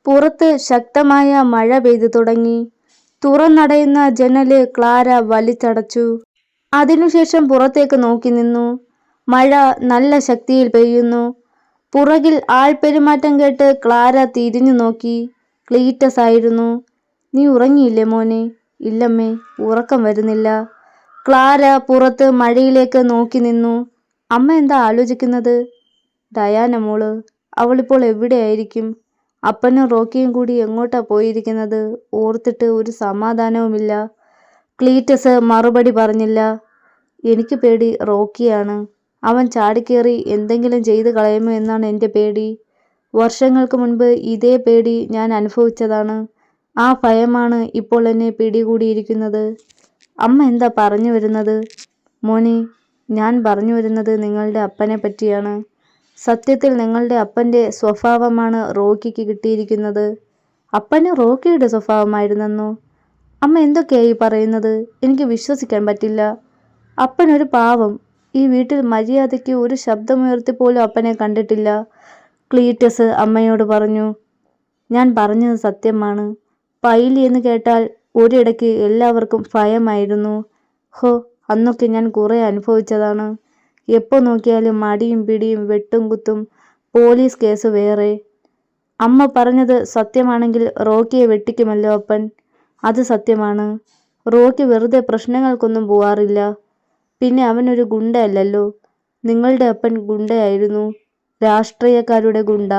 പുറത്ത് ശക്തമായ മഴ പെയ്തു തുടങ്ങി. തുറന്നടയുന്ന ജനല് ക്ലാര വലിച്ചടച്ചു. അതിനുശേഷം പുറത്തേക്ക് നോക്കി നിന്നു. മഴ നല്ല ശക്തിയിൽ പെയ്യുന്നു. പുറകിൽ ആൾപെരുമാറ്റം കേട്ട് ക്ലാര തിരിഞ്ഞു നോക്കി. ക്ലീറ്റസ് ആയിരുന്നു. "നീ ഉറങ്ങിയില്ലേ മോനെ?" "ഇല്ലമ്മേ, ഉറക്കം വരുന്നില്ല." ക്ലാര പുറത്ത് മഴയിലേക്ക് നോക്കി നിന്നു. "അമ്മ എന്താ ആലോചിക്കുന്നത്?" "ഡയാന മോള്, അവളിപ്പോൾ എവിടെയായിരിക്കും? അപ്പനും റോക്കിയും കൂടി എങ്ങോട്ടാ പോയിരിക്കുന്നത്? ഓർത്തിട്ട് ഒരു സമാധാനവുമില്ല." ക്ലീറ്റസ് മറുപടി പറഞ്ഞില്ല. "എനിക്ക് പേടി റോക്കിയാണ്. അവൻ ചാടിക്കേറി എന്തെങ്കിലും ചെയ്തു കളയുമോ എന്നാണ് എൻ്റെ പേടി. വർഷങ്ങൾക്ക് മുൻപ് ഇതേ പേടി ഞാൻ അനുഭവിച്ചതാണ്. ആ ഭയമാണ് ഇപ്പോൾ എന്നെ പിടികൂടിയിരിക്കുന്നത്." "അമ്മ എന്താ പറഞ്ഞു വരുന്നത്?" "മോനെ, ഞാൻ പറഞ്ഞു വരുന്നത് നിങ്ങളുടെ അപ്പനെ പറ്റിയാണ്. സത്യത്തിൽ നിങ്ങളുടെ അപ്പൻ്റെ സ്വഭാവമാണ് റോക്കിക്ക് കിട്ടിയിരിക്കുന്നത്." "അപ്പന് റോക്കിയുടെ സ്വഭാവമായിരുന്നെന്നോ? അമ്മ എന്തൊക്കെയായി പറയുന്നത്? എനിക്ക് വിശ്വസിക്കാൻ പറ്റില്ല." "അപ്പനൊരു പാവം. ഈ വീട്ടിൽ മര്യാദയ്ക്ക് ഒരു ശബ്ദമുയർത്തി പോലും അപ്പനെ കണ്ടിട്ടില്ല." ക്ലീറ്റസ് അമ്മയോട് പറഞ്ഞു. "ഞാൻ പറഞ്ഞത് സത്യമാണ്. പൈലി എന്ന് കേട്ടാൽ ഒരിടയ്ക്ക് എല്ലാവർക്കും ഭയമായിരുന്നു. ഹോ, അന്നൊക്കെ ഞാൻ കുറെ അനുഭവിച്ചതാണ്. എപ്പോൾ നോക്കിയാലും മടിയും പിടിയും വെട്ടും കുത്തും, പോലീസ് കേസ് വേറെ." "അമ്മ പറഞ്ഞത് സത്യമാണെങ്കിൽ റോക്കിയെ വെട്ടിക്കുമല്ലോ അപ്പൻ." "അത് സത്യമാണ്. റോക്കി വെറുതെ പ്രശ്നങ്ങൾക്കൊന്നും പോവാറില്ല. പിന്നെ അവനൊരു ഗുണ്ടയല്ലല്ലോ. നിങ്ങളുടെ അപ്പൻ ഗുണ്ടയായിരുന്നു. രാഷ്ട്രീയക്കാരുടെ ഗുണ്ട."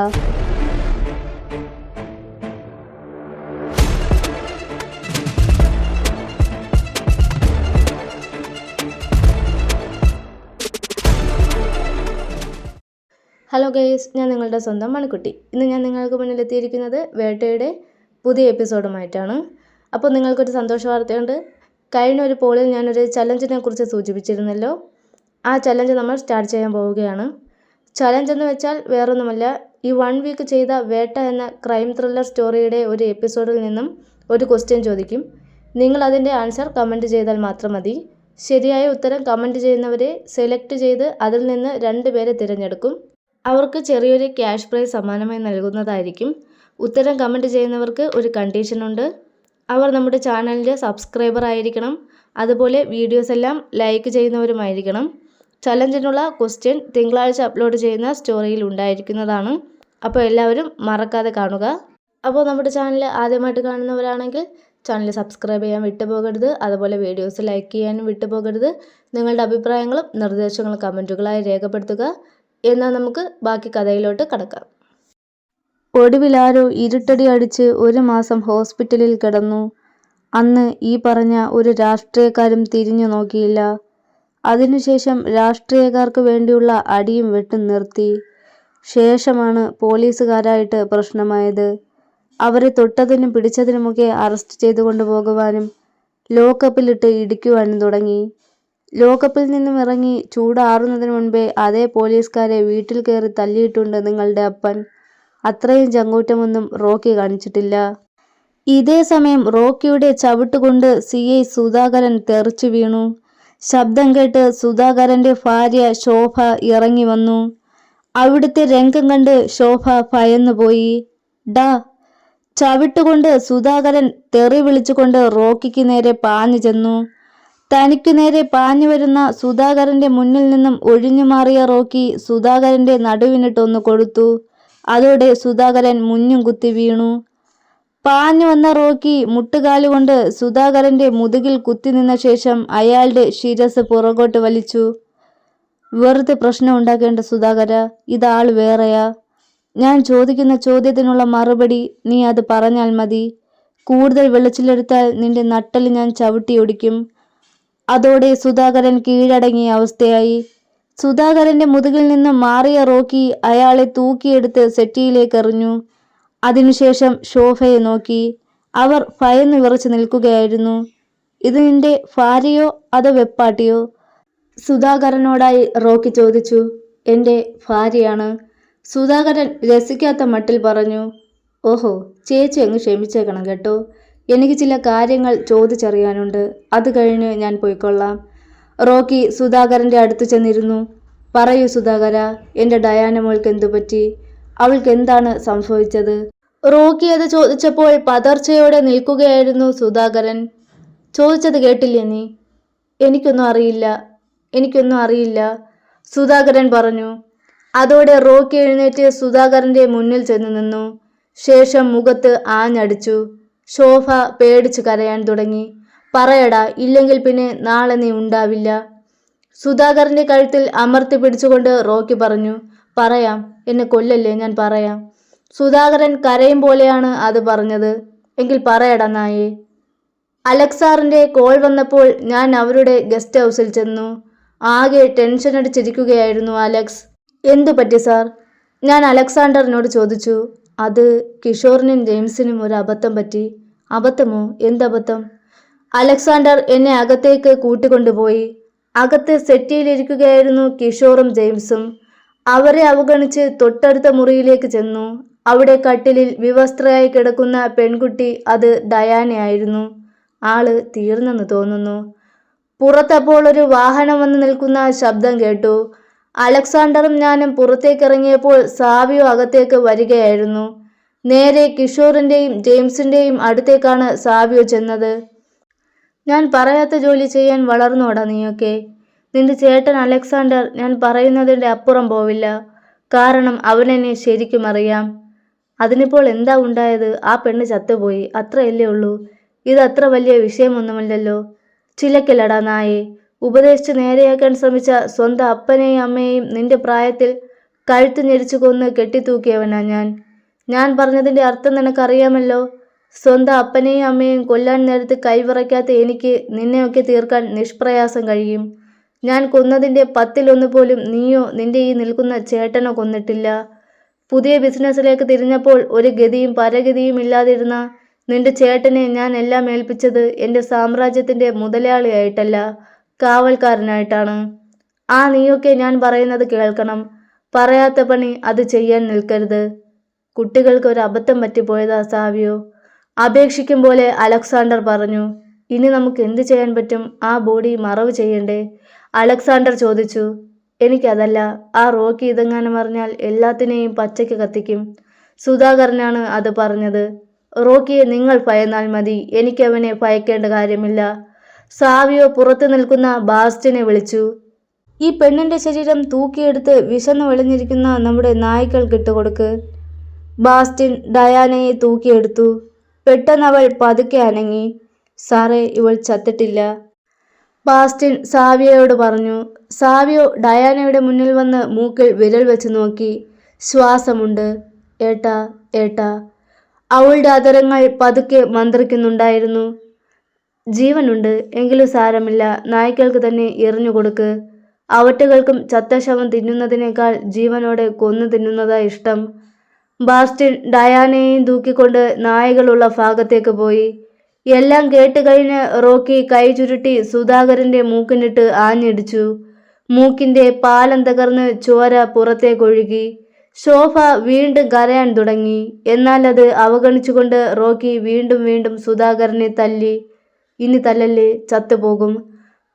ഹലോ ഗൈസ്, ഞാൻ നിങ്ങളുടെ സ്വന്തം മണിക്കുട്ടി. ഇന്ന് ഞാൻ നിങ്ങൾക്ക് മുന്നിൽ എത്തിയിരിക്കുന്നത് വേട്ടയുടെ പുതിയ എപ്പിസോഡുമായിട്ടാണ്. അപ്പോൾ നിങ്ങൾക്കൊരു സന്തോഷ വാർത്തയുണ്ട്. കഴിഞ്ഞ ഒരു പോളിൽ ഞാനൊരു ചലഞ്ചിനെ കുറിച്ച് സൂചിപ്പിച്ചിരുന്നല്ലോ. ആ ചലഞ്ച് നമ്മൾ സ്റ്റാർട്ട് ചെയ്യാൻ പോവുകയാണ്. ചലഞ്ച് എന്ന് വെച്ചാൽ വേറൊന്നുമല്ല, ഈ 1 വീക്ക് ചെയ്ത വേട്ട എന്ന ക്രൈം ത്രില്ലർ സ്റ്റോറിയുടെ ഒരു എപ്പിസോഡിൽ നിന്നും ഒരു ക്വസ്റ്റ്യൻ ചോദിക്കും. നിങ്ങൾ അതിൻ്റെ ആൻസർ കമൻറ്റ് ചെയ്താൽ മാത്രം മതി. ശരിയായ ഉത്തരം കമൻറ്റ് ചെയ്യുന്നവരെ സെലക്ട് ചെയ്ത് അതിൽ നിന്ന് 2 പേരെ തിരഞ്ഞെടുക്കും. അവർക്ക് ചെറിയൊരു ക്യാഷ് പ്രൈസ് സമ്മാനമായി നൽകുന്നതായിരിക്കും. ഉത്തരം കമൻറ്റ് ചെയ്യുന്നവർക്ക് ഒരു കണ്ടീഷനുണ്ട്. അവർ നമ്മുടെ ചാനലിൻ്റെ സബ്സ്ക്രൈബർ ആയിരിക്കണം. അതുപോലെ വീഡിയോസ് എല്ലാം ലൈക്ക് ചെയ്യുന്നവരുമായിരിക്കണം. ചലഞ്ചിനുള്ള ക്വസ്റ്റ്യൻ തിങ്കളാഴ്ച അപ്ലോഡ് ചെയ്യുന്ന സ്റ്റോറിയിൽ ഉണ്ടായിരിക്കുന്നതാണ്. അപ്പോൾ എല്ലാവരും മറക്കാതെ കാണുക. അപ്പോൾ നമ്മുടെ ചാനൽ ആദ്യമായിട്ട് കാണുന്നവരാണെങ്കിൽ ചാനൽ സബ്സ്ക്രൈബ് ചെയ്യാൻ വിട്ടുപോകരുത്. അതുപോലെ വീഡിയോസ് ലൈക്ക് ചെയ്യാനും വിട്ടുപോകരുത്. നിങ്ങളുടെ അഭിപ്രായങ്ങളും നിർദ്ദേശങ്ങളും കമൻറ്റുകളായി രേഖപ്പെടുത്തുക. എന്നാൽ നമുക്ക് ബാക്കി കഥയിലോട്ട് കടക്കാം. ഒടുവിൽ ആരോ ഇരുട്ടടി അടിച്ച് 1 മാസം ഹോസ്പിറ്റലിൽ കിടന്നു. അന്ന് ഈ പറഞ്ഞ ഒരു രാഷ്ട്രീയക്കാരും തിരിഞ്ഞു നോക്കിയില്ല. അതിനുശേഷം രാഷ്ട്രീയക്കാർക്ക് വേണ്ടിയുള്ള അടിയും വെട്ടും നിർത്തി. ശേഷമാണ് പോലീസുകാരായിട്ട് പ്രശ്നമായത്. അവരെ തൊട്ടതിനും പിടിച്ചതിനുമൊക്കെ അറസ്റ്റ് ചെയ്തു കൊണ്ടുപോകുവാനും ലോക്കപ്പിലിട്ട് ഇടിക്കുവാനും തുടങ്ങി. ലോക്കപ്പിൽ നിന്നും ഇറങ്ങി ചൂടാറുന്നതിന് മുൻപേ അതേ പോലീസുകാരെ വീട്ടിൽ കയറി തല്ലിയിട്ടുണ്ട് നിങ്ങളുടെ അപ്പൻ. അത്രയും ചങ്കൂറ്റമൊന്നും റോക്കി കാണിച്ചിട്ടില്ല. ഇതേ സമയം റോക്കിയുടെ ചവിട്ടുകൊണ്ട് CI സുധാകരൻ തെറിച്ചു വീണു. ശബ്ദം കേട്ട് സുധാകരന്റെ ഭാര്യ ശോഭ ഇറങ്ങി വന്നു. അവിടുത്തെ രംഗം കണ്ട് ശോഭ ഭയന്നുപോയി. "ഡാ!" ചവിട്ടുകൊണ്ട് സുധാകരൻ തെറി വിളിച്ചുകൊണ്ട് റോക്കിക്ക് നേരെ പാഞ്ഞു ചെന്നു. തനിക്കു നേരെ പാഞ്ഞു വരുന്ന സുധാകരന്റെ മുന്നിൽ നിന്നും ഒഴിഞ്ഞു മാറിയ റോക്കി സുധാകരന്റെ നടുവിനിട്ടൊന്നു കൊടുത്തു. അതോടെ സുധാകരൻ മുഞ്ഞും കുത്തി വീണു. പാഞ്ഞു വന്ന റോക്കി മുട്ടുകാലുകൊണ്ട് സുധാകരന്റെ മുതുകിൽ കുത്തി നിന്ന ശേഷം അയാളുടെ ശിരസ് പുറകോട്ട് വലിച്ചു. "വെറുതെ പ്രശ്നം ഉണ്ടാക്കേണ്ട സുധാകര, ഇതാൾ വേറെയാ. ഞാൻ ചോദിക്കുന്ന ചോദ്യത്തിനുള്ള മറുപടി നീ അത് പറഞ്ഞാൽ മതി. കൂടുതൽ വെളിച്ചിലെടുത്താൽ നിന്റെ നട്ടല് ഞാൻ ചവിട്ടിയൊടിക്കും." അതോടെ സുധാകരൻ കീഴടങ്ങിയ അവസ്ഥയായി. സുധാകരന്റെ മുതുകിൽ നിന്ന് മാറിയ റോക്കി അയാളെ തൂക്കിയെടുത്ത് സെറ്റിയിലേക്ക് എറിഞ്ഞു. അതിനുശേഷം ശോഭയെ നോക്കി. അവർ ഭയന്നു വിറച്ചു നിൽക്കുകയായിരുന്നു. "ഇത് നിന്റെ ഭാര്യയോ അതോ വെപ്പാട്ടിയോ?" സുധാകരനോടായി റോക്കി ചോദിച്ചു. "എൻ്റെ ഭാര്യയാണ്." സുധാകരൻ രസിക്കാത്ത മട്ടിൽ പറഞ്ഞു. "ഓഹോ, ചേച്ചി അങ്ങ് ക്ഷമിച്ചേക്കണം കേട്ടോ. എനിക്ക് ചില കാര്യങ്ങൾ ചോദിച്ചറിയാനുണ്ട്. അത് കഴിഞ്ഞ് ഞാൻ പോയിക്കൊള്ളാം." റോക്കി സുധാകരന്റെ അടുത്ത് ചെന്നിരുന്നു. "പറയൂ സുധാകര, എൻ്റെ ഡയാന മോൾക്ക് എന്തുപറ്റി? അവൾക്ക് എന്താണ് സംഭവിച്ചത്?" റോക്കി അത് ചോദിച്ചപ്പോൾ പതർച്ചയോടെ നിൽക്കുകയായിരുന്നു സുധാകരൻ. ചോദിച്ചത് കേട്ടില്ലേ നീ? എനിക്കൊന്നും അറിയില്ല, എനിക്കൊന്നും അറിയില്ല, സുധാകരൻ പറഞ്ഞു. അതോടെ റോക്കി എഴുന്നേറ്റ് സുധാകരന്റെ മുന്നിൽ ചെന്ന് നിന്നു. ശേഷം മുഖത്ത് ആഞ്ഞടിച്ചു. ശോഭ പേടിച്ച് കരയാൻ തുടങ്ങി. പറയടാ, ഇല്ലെങ്കിൽ പിന്നെ നാളെ നീ ഉണ്ടാവില്ല. സുധാകരന്റെ കഴുത്തിൽ അമർത്തി പിടിച്ചുകൊണ്ട് റോക്കി പറഞ്ഞു. പറയാം, എന്നെ കൊല്ലല്ലേ, ഞാൻ പറയാം. സുധാകരൻ കരയും പോലെയാണ് അത് പറഞ്ഞത്. എങ്കിൽ പറയടാ നായേ. അലക്സാറിന്റെ കോൾ വന്നപ്പോൾ ഞാൻ അവരുടെ ഗസ്റ്റ് ഹൗസിൽ ചെന്നു. ആകെ ടെൻഷൻ അടിച്ചിരിക്കുകയായിരുന്നു അലക്സ്. എന്തു പറ്റി സാർ? ഞാൻ അലക്സാണ്ടറിനോട് ചോദിച്ചു. അത് കിഷോറിനും ജെയിംസിനും ഒരു അബദ്ധം പറ്റി. അബദ്ധമോ? എന്തബദ്ധം? അലക്സാണ്ടർ എന്നെ അകത്തേക്ക് കൂട്ടിക്കൊണ്ടുപോയി. അകത്ത് സെറ്റിയിലിരിക്കുകയായിരുന്നു കിഷോറും ജെയിംസും. അവരെ അവഗണിച്ച് തൊട്ടടുത്ത മുറിയിലേക്ക് ചെന്നു. അവിടെ കട്ടിലിൽ വിവസ്ത്രയായി കിടക്കുന്ന പെൺകുട്ടി, അത് ഡയാനയായിരുന്നു. ആള് തീർന്നെന്ന് തോന്നുന്നു. പുറത്തപ്പോൾ ഒരു വാഹനം വന്ന് നിൽക്കുന്ന ശബ്ദം കേട്ടു. അലക്സാണ്ടറും ഞാനും പുറത്തേക്കിറങ്ങിയപ്പോൾ സാവിയോ അകത്തേക്ക് വരികയായിരുന്നു. നേരെ കിഷോറിന്റെയും ജെയിംസിന്റെയും അടുത്തേക്കാണ് സാവിയോ ചെന്നത്. ഞാൻ പറയാത്ത ജോലി ചെയ്യാൻ വളർന്നോടാ നീയൊക്കെ. നിന്റെ ചേട്ടൻ അലക്സാണ്ടർ ഞാൻ പറയുന്നതിൻ്റെ അപ്പുറം പോവില്ല. കാരണം അവനെന്നെ ശരിക്കും അറിയാം. അതിനിപ്പോൾ എന്താ ഉണ്ടായത്? ആ പെണ്ണ് ചത്തുപോയി, അത്രയല്ലേ ഉള്ളൂ. ഇതത്ര വലിയ വിഷയമൊന്നുമല്ലല്ലോ. ചിലക്കില്ലടാ നായെ. ഉപദേശിച്ച് നേരെയാക്കാൻ ശ്രമിച്ച സ്വന്തം അപ്പനെയും അമ്മയെയും നിന്റെ പ്രായത്തിൽ കഴുത്ത് ഞെരിച്ചു കൊന്ന് കെട്ടിത്തൂക്കിയവനാ ഞാൻ. ഞാൻ പറഞ്ഞതിൻ്റെ അർത്ഥം നിനക്കറിയാമല്ലോ. സ്വന്തം അപ്പനെയും അമ്മയെയും കൊല്ലാൻ നേരത്ത് കൈവിറയ്ക്കാത്ത എനിക്ക് നിന്നെയൊക്കെ തീർക്കാൻ നിഷ്പ്രയാസം കഴിയും. ഞാൻ കൊന്നതിൻ്റെ 10-1 പോലും നീയോ നിന്റെ ഈ നിൽക്കുന്ന ചേട്ടനോ കൊന്നിട്ടില്ല. പുതിയ ബിസിനസ്സിലേക്ക് തിരിഞ്ഞപ്പോൾ ഒരു ഗതിയും പരഗതിയും ഇല്ലാതിരുന്ന നിന്റെ ചേട്ടനെ ഞാൻ എല്ലാം ഏൽപ്പിച്ചത് എൻ്റെ സാമ്രാജ്യത്തിൻ്റെ മുതലാളിയായിട്ടല്ല, കാവൽക്കാരനായിട്ടാണ്. ആ നീയൊക്കെ ഞാൻ പറയുന്നത് കേൾക്കണം. പറയാത്ത പണി അത് ചെയ്യാൻ നിൽക്കരുത്. കുട്ടികൾക്ക് ഒരു അബദ്ധം പറ്റിപ്പോയതാ സാവിയോ. അപേക്ഷിക്കും പോലെ അലക്സാണ്ടർ പറഞ്ഞു. ഇനി നമുക്ക് എന്ത് ചെയ്യാൻ പറ്റും? ആ ബോഡി മറവ് ചെയ്യണ്ടേ? അലക്സാണ്ടർ ചോദിച്ചു. എനിക്കതല്ല, ആ റോക്കി ഇതെങ്ങാനും അറിഞ്ഞാൽ എല്ലാത്തിനെയും പച്ചയ്ക്ക് കത്തിക്കും. സുധാകരനാണ് അത് പറഞ്ഞത്. റോക്കിയെ നിങ്ങൾ ഭയന്നാൽ മതി, എനിക്കവനെ ഭയക്കേണ്ട കാര്യമില്ല. സാവിയോ പുറത്തു നിൽക്കുന്ന ബാസ്റ്റിനെ വിളിച്ചു. ഈ പെണ്ണിന്റെ ശരീരം തൂക്കിയെടുത്ത് വിശന്നു വെളിഞ്ഞിരിക്കുന്ന നമ്മുടെ നായ്ക്കൾക്ക് ഇട്ടുകൊടുക്ക്. ബാസ്റ്റിൻ ഡയാനയെ തൂക്കിയെടുത്തു. പെട്ടെന്ന് അവൾ പതുക്കെ അനങ്ങി. സാറേ, ഇവൾ ചത്തിട്ടില്ല, ബാസ്റ്റിൻ സാവിയോയോട് പറഞ്ഞു. സാവിയോ ഡയാനയുടെ മുന്നിൽ വന്ന് മൂക്കിൽ വിരൽ വെച്ച് നോക്കി. ശ്വാസമുണ്ട്. ഏട്ടാ, ഏട്ടാ. അവളുടെ അതരങ്ങൾ പതുക്കെ മന്ത്രിക്കുന്നുണ്ടായിരുന്നു. ജീവനുണ്ട്, എങ്കിലും സാരമില്ല, നായ്ക്കൾക്ക് തന്നെ എറിഞ്ഞു കൊടുക്ക്. അവറ്റകൾക്കും ചത്ത ശവം തിന്നുന്നതിനേക്കാൾ ജീവനോടെ കൊന്നു തിന്നുന്നതാ ഇഷ്ടം. ബാസ്റ്റിൻ ഡയാനയെയും തൂക്കിക്കൊണ്ട് നായകളുള്ള ഭാഗത്തേക്ക് പോയി. എല്ലാം കേട്ട് കഴിഞ്ഞ് റോക്കി കൈ ചുരുട്ടി സുധാകരന്റെ മൂക്കിനിട്ട് ആഞ്ഞിടിച്ചു. മൂക്കിന്റെ പാലം തകർന്ന് ചോര പുറത്തേക്കൊഴുകി. ശോഭ വീണ്ടും കരയാൻ തുടങ്ങി. എന്നാൽ അത് അവഗണിച്ചുകൊണ്ട് റോക്കി വീണ്ടും വീണ്ടും സുധാകരനെ തല്ലി. ഇനി തല്ലല്ലേ, ചത്തുപോകും,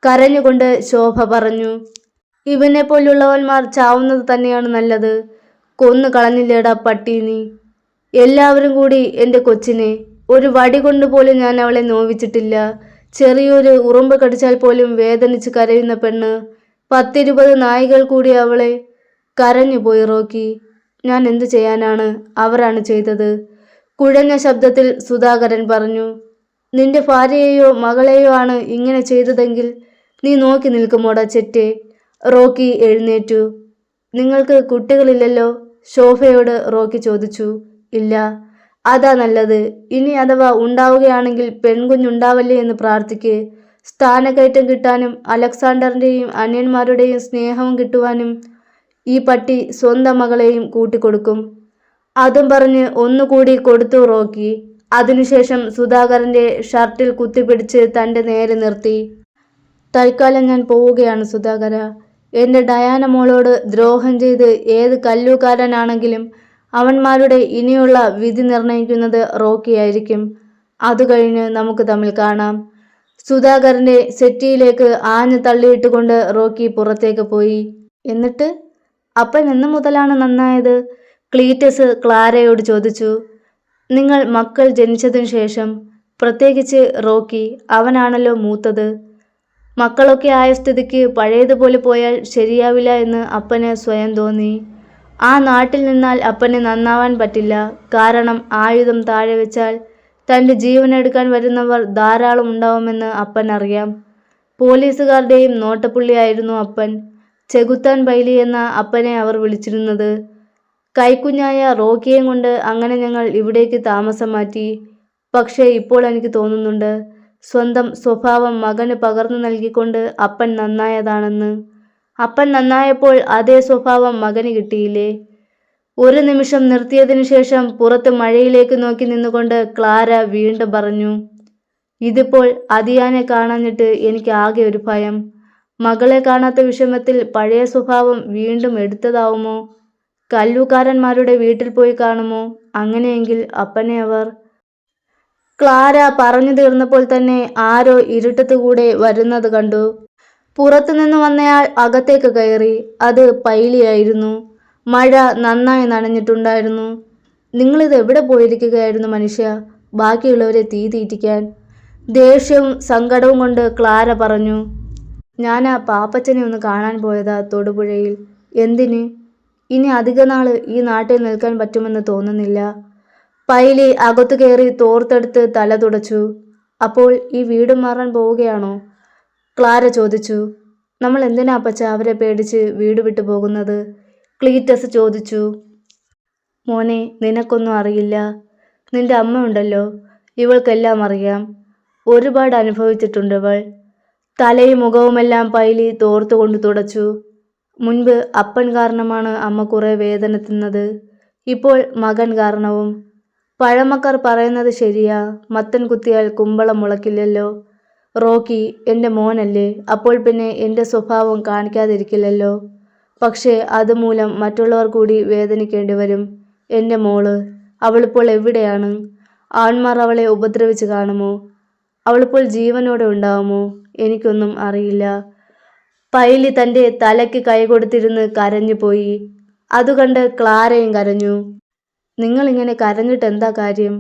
കരഞ്ഞുകൊണ്ട് ശോഭ പറഞ്ഞു. ഇവനെ പോലുള്ളവന്മാർ ചാവുന്നത് തന്നെയാണ് നല്ലത്. കൊന്നു കളഞ്ഞില്ലേടാ പട്ടി നീ. എല്ലാവരും കൂടി എൻ്റെ കൊച്ചിനെ. ഒരു വടി കൊണ്ടുപോലും ഞാൻ അവളെ നോവിച്ചിട്ടില്ല. ചെറിയൊരു ഉറുമ്പ് കടിച്ചാൽ പോലും വേദനിച്ച് കരയുന്ന പെണ്ണ്. 10-20 നായികൾ കൂടി അവളെ. കരഞ്ഞുപോയി റോക്കി. ഞാൻ എന്തു ചെയ്യാനാണ്? അവരാണ് ചെയ്തത്, കുഴഞ്ഞ ശബ്ദത്തിൽ സുധാകരൻ പറഞ്ഞു. നിന്റെ ഭാര്യയെയോ മകളെയോ ആണ് ഇങ്ങനെ ചെയ്തതെങ്കിൽ നീ നോക്കി നിൽക്കുമോടാ ചെറ്റെ? റോക്കി എഴുന്നേറ്റു. നിങ്ങൾക്ക് കുട്ടികളില്ലല്ലോ? ശോഭയോട് റോക്കി ചോദിച്ചു. ഇല്ല. അതാ നല്ലത്. ഇനി അഥവാ ഉണ്ടാവുകയാണെങ്കിൽ പെൺകുഞ്ഞുണ്ടാവല്ലേ എന്ന് പ്രാർത്ഥിക്ക്. സ്ഥാനക്കയറ്റം കിട്ടാനും അലക്സാണ്ടറിൻ്റെയും അന്യന്മാരുടെയും സ്നേഹവും കിട്ടുവാനും ഈ പട്ടി സ്വന്തം മകളെയും കൂട്ടിക്കൊടുക്കും. അതും പറഞ്ഞ് ഒന്നുകൂടി കൊടുത്തു റോക്കി. അതിനുശേഷം സുധാകരന്റെ ഷർട്ടിൽ കുത്തിപ്പിടിച്ച് തൻ്റെ നേരെ നിർത്തി. തൽക്കാലം ഞാൻ പോവുകയാണ് സുധാകര. എൻ്റെ ഡയാന മോളോട് ദ്രോഹം ചെയ്ത് ഏത് കല്ലൂക്കാരനാണെങ്കിലും അവന്മാരുടെ ഇനിയുള്ള വിധി നിർണയിക്കുന്നത് റോക്കിയായിരിക്കും. അത് കഴിഞ്ഞ് നമുക്ക് തമ്മിൽ കാണാം. സുധാകരന്റെ സെറ്റിയിലേക്ക് ആഞ്ഞു തള്ളിയിട്ടുകൊണ്ട് റോക്കി പുറത്തേക്ക് പോയി. എന്നിട്ട് അപ്പൻ എന്നു മുതലാണ് നന്നായത്? ക്ലീറ്റസ് ക്ലാരയോട് ചോദിച്ചു. നിങ്ങൾ മക്കൾ ജനിച്ചതിനു ശേഷം, പ്രത്യേകിച്ച് റോക്കി, അവനാണല്ലോ മൂത്തത്. മക്കളൊക്കെ ആയ സ്ഥിതിക്ക് പഴയതുപോലെ പോയാൽ ശരിയാവില്ല എന്ന് അപ്പന് സ്വയം തോന്നി. ആ നാട്ടിൽ നിന്നാൽ അപ്പന് നന്നാവാൻ പറ്റില്ല. കാരണം ആയുധം താഴെ വെച്ചാൽ തൻ്റെ ജീവനെടുക്കാൻ വരുന്നവർ ധാരാളം ഉണ്ടാവുമെന്ന് അപ്പനറിയാം. പോലീസുകാരുടെയും നോട്ടപ്പുള്ളിയായിരുന്നു അപ്പൻ. ചെകുത്താൻ ബൈലി എന്ന അപ്പനെ അവർ വിളിച്ചിരുന്നത്. കൈക്കുഞ്ഞായ റോക്കിയെയും കൊണ്ട് അങ്ങനെ ഞങ്ങൾ ഇവിടേക്ക് താമസം മാറ്റി. പക്ഷേ ഇപ്പോൾ എനിക്ക് തോന്നുന്നുണ്ട്, സ്വന്തം സ്വഭാവം മകന് പകർന്നു നൽകിക്കൊണ്ട് അപ്പൻ നന്നായതാണെന്ന്. അപ്പൻ നന്നായപ്പോൾ അതേ സ്വഭാവം മകന് കിട്ടിയില്ലേ? ഒരു നിമിഷം നിർത്തിയതിനു ശേഷം പുറത്ത് മഴയിലേക്ക് നോക്കി നിന്നുകൊണ്ട് ക്ലാര വീണ്ടും പറഞ്ഞു, ഇതിപ്പോൾ അതിയാനെ കാണാഞ്ഞിട്ട് എനിക്ക് ആകെ ഒരു ഭയം. മകളെ കാണാത്ത വിഷമത്തിൽ പഴയ സ്വഭാവം വീണ്ടും എടുത്തതാവുമോ? കല്ലൂക്കാരന്മാരുടെ വീട്ടിൽ പോയി കാണുമോ? അങ്ങനെയെങ്കിൽ അപ്പനെ അവർ... ക്ലാര പറഞ്ഞു തീർന്നപ്പോൾ തന്നെ ആരോ ഇരുട്ടത്തുകൂടെ വരുന്നത് കണ്ടു. പുറത്തുനിന്ന് വന്നയാൾ അകത്തേക്ക് കയറി. അത് പൈലിയായിരുന്നു. മഴ നന്നായി നനഞ്ഞിട്ടുണ്ടായിരുന്നു. നിങ്ങളിത് എവിടെ പോയിരിക്കുകയായിരുന്നു മനുഷ്യ, ബാക്കിയുള്ളവരെ തീ തീറ്റിക്കാൻ? ദേഷ്യവും സങ്കടവും കൊണ്ട് ക്ലാര പറഞ്ഞു. ഞാനാ പാപ്പച്ചനെ ഒന്ന് കാണാൻ പോയതാ തൊടുപുഴയിൽ. എന്തിന്? ഇനി അധിക നാള് ഈ നാട്ടിൽ നിൽക്കാൻ പറ്റുമെന്ന് തോന്നുന്നില്ല. പൈലി അകത്തു കയറി തോർത്തെടുത്ത് തല തുടച്ചു. അപ്പോൾ ഈ വീട് മാറാൻ പോവുകയാണോ? ക്ലാര ചോദിച്ചു. നമ്മൾ എന്തിനാ അപ്പച്ച അവരെ പേടിച്ച് വീട് വിട്ടു പോകുന്നത്? ക്ലീറ്റസ് ചോദിച്ചു. മോനെ, നിനക്കൊന്നും അറിയില്ല. നിന്റെ അമ്മ ഉണ്ടല്ലോ, ഇവൾക്കെല്ലാം അറിയാം. ഒരുപാട് അനുഭവിച്ചിട്ടുണ്ട് ഇവൾ. തലയും മുഖവുമെല്ലാം പൈലി തോർത്തുകൊണ്ട് തുടച്ചു. മുൻപ് അപ്പൻ കാരണമാണ് അമ്മ കുറെ വേദന തിന്നത്. ഇപ്പോൾ മകൻ കാരണവും. പഴമക്കാർ പറയുന്നത് ശരിയാ, മത്തൻ കുത്തിയാൽ കുമ്പളം മുളക്കില്ലല്ലോ. റോക്കി എൻ്റെ മോനല്ലേ, അപ്പോൾ പിന്നെ എൻ്റെ സ്വഭാവം കാണിക്കാതിരിക്കില്ലല്ലോ. പക്ഷേ അതുമൂലം മറ്റുള്ളവർ കൂടി വേദനിക്കേണ്ടി വരും. എൻ്റെ മോള്, അവളിപ്പോൾ എവിടെയാണ്? ആൺമാർ അവളെ ഉപദ്രവിച്ച് കാണുമോ? അവളിപ്പോൾ ജീവനോടെ ഉണ്ടാവുമോ? എനിക്കൊന്നും അറിയില്ല. പൈലി തൻ്റെ തലയ്ക്ക് കൈ കൊടുത്തിരുന്ന് കരഞ്ഞുപോയി. അതുകണ്ട് ക്ലാരയും കരഞ്ഞു. നിങ്ങളിങ്ങനെ കരഞ്ഞിട്ട് എന്താ കാര്യം?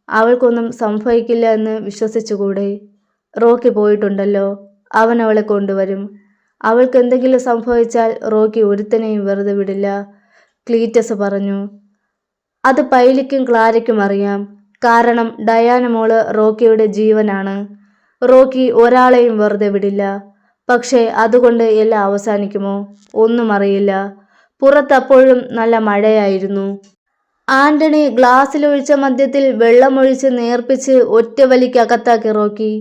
അവൾക്കൊന്നും സംഭവിക്കില്ല എന്ന് വിശ്വസിച്ചുകൂടെ? റോക്കി പോയിട്ടുണ്ടല്ലോ, അവൻ അവളെ കൊണ്ടുവരും. അവൾക്ക് എന്തെങ്കിലും സംഭവിച്ചാൽ റോക്കി ഒരുത്തനെയും വെറുതെ വിടില്ല, ക്ലീറ്റസ് പറഞ്ഞു. അത് പൈലിക്കും ക്ലാരയ്ക്കും അറിയാം. കാരണം ഡയാന മോള് റോക്കിയുടെ ജീവനാണ്. റോക്കി ഒരാളെയും വെറുതെ വിടില്ല. പക്ഷേ അതുകൊണ്ട് എല്ലാം അവസാനിക്കുമോ? ഒന്നും അറിയില്ല. പുറത്തപ്പോഴും നല്ല മഴയായിരുന്നു. ആന്റണി ഗ്ലാസ്സിലൊഴിച്ച മദ്യത്തിൽ വെള്ളമൊഴിച്ച് നേർപ്പിച്ച് ഒറ്റ വലിക്കകത്താക്കി റോക്കി.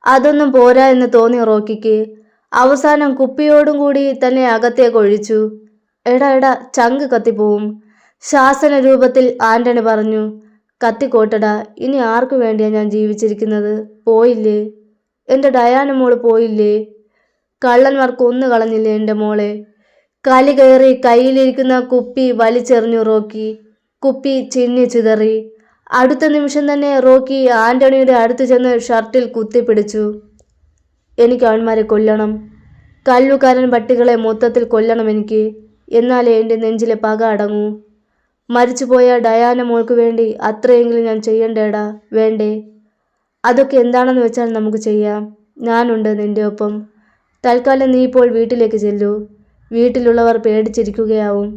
അതൊന്നും പോരാ എന്ന് തോന്നി റോക്കിക്ക്. അവസാനം കുപ്പിയോടും കൂടി തന്നെ അകത്തേക്ക് ഒഴിച്ചു. എടാ എടാ, ചങ്ക് കത്തിപ്പോവും, ശാസന രൂപത്തിൽ ആന്റണി പറഞ്ഞു. കത്തിക്കോട്ടടാ, ഇനി ആർക്കു വേണ്ടിയാ ഞാൻ ജീവിച്ചിരിക്കുന്നത്? പോയില്ലേ എൻ്റെ ഡയാന മോള്, പോയില്ലേ? കള്ളന്മാർ കൊന്നു കളഞ്ഞില്ലേ എൻ്റെ മോളെ? കലി കയറി കയ്യിലിരിക്കുന്ന കുപ്പി വലിച്ചെറിഞ്ഞു റോക്കി. കുപ്പി ചിന്നി ചിതറി. അടുത്ത നിമിഷം തന്നെ റോക്കി ആന്റണിയുടെ അടുത്ത് ചെന്ന് ഷർട്ടിൽ കുത്തിപ്പിടിച്ചു. എനിക്ക് അവന്മാരെ കൊല്ലണം. കല്ലുകാരൻ പട്ടികളെ മൊത്തത്തിൽ കൊല്ലണം എനിക്ക്. എന്നാലേ എൻ്റെ നെഞ്ചിലെ പക അടങ്ങൂ. മരിച്ചുപോയ ഡയാന മോൾക്ക് വേണ്ടി അത്രയെങ്കിലും ഞാൻ ചെയ്യണ്ടേടാ, വേണ്ടേ? അതൊക്കെ എന്താണെന്ന് വെച്ചാൽ നമുക്ക് ചെയ്യാം. ഞാനുണ്ട് നിന്റെ ഒപ്പം. തൽക്കാലം നീ ഇപ്പോൾ വീട്ടിലേക്ക് ചെല്ലൂ. വീട്ടിലുള്ളവർ പേടിച്ചിരിക്കുകയാവും.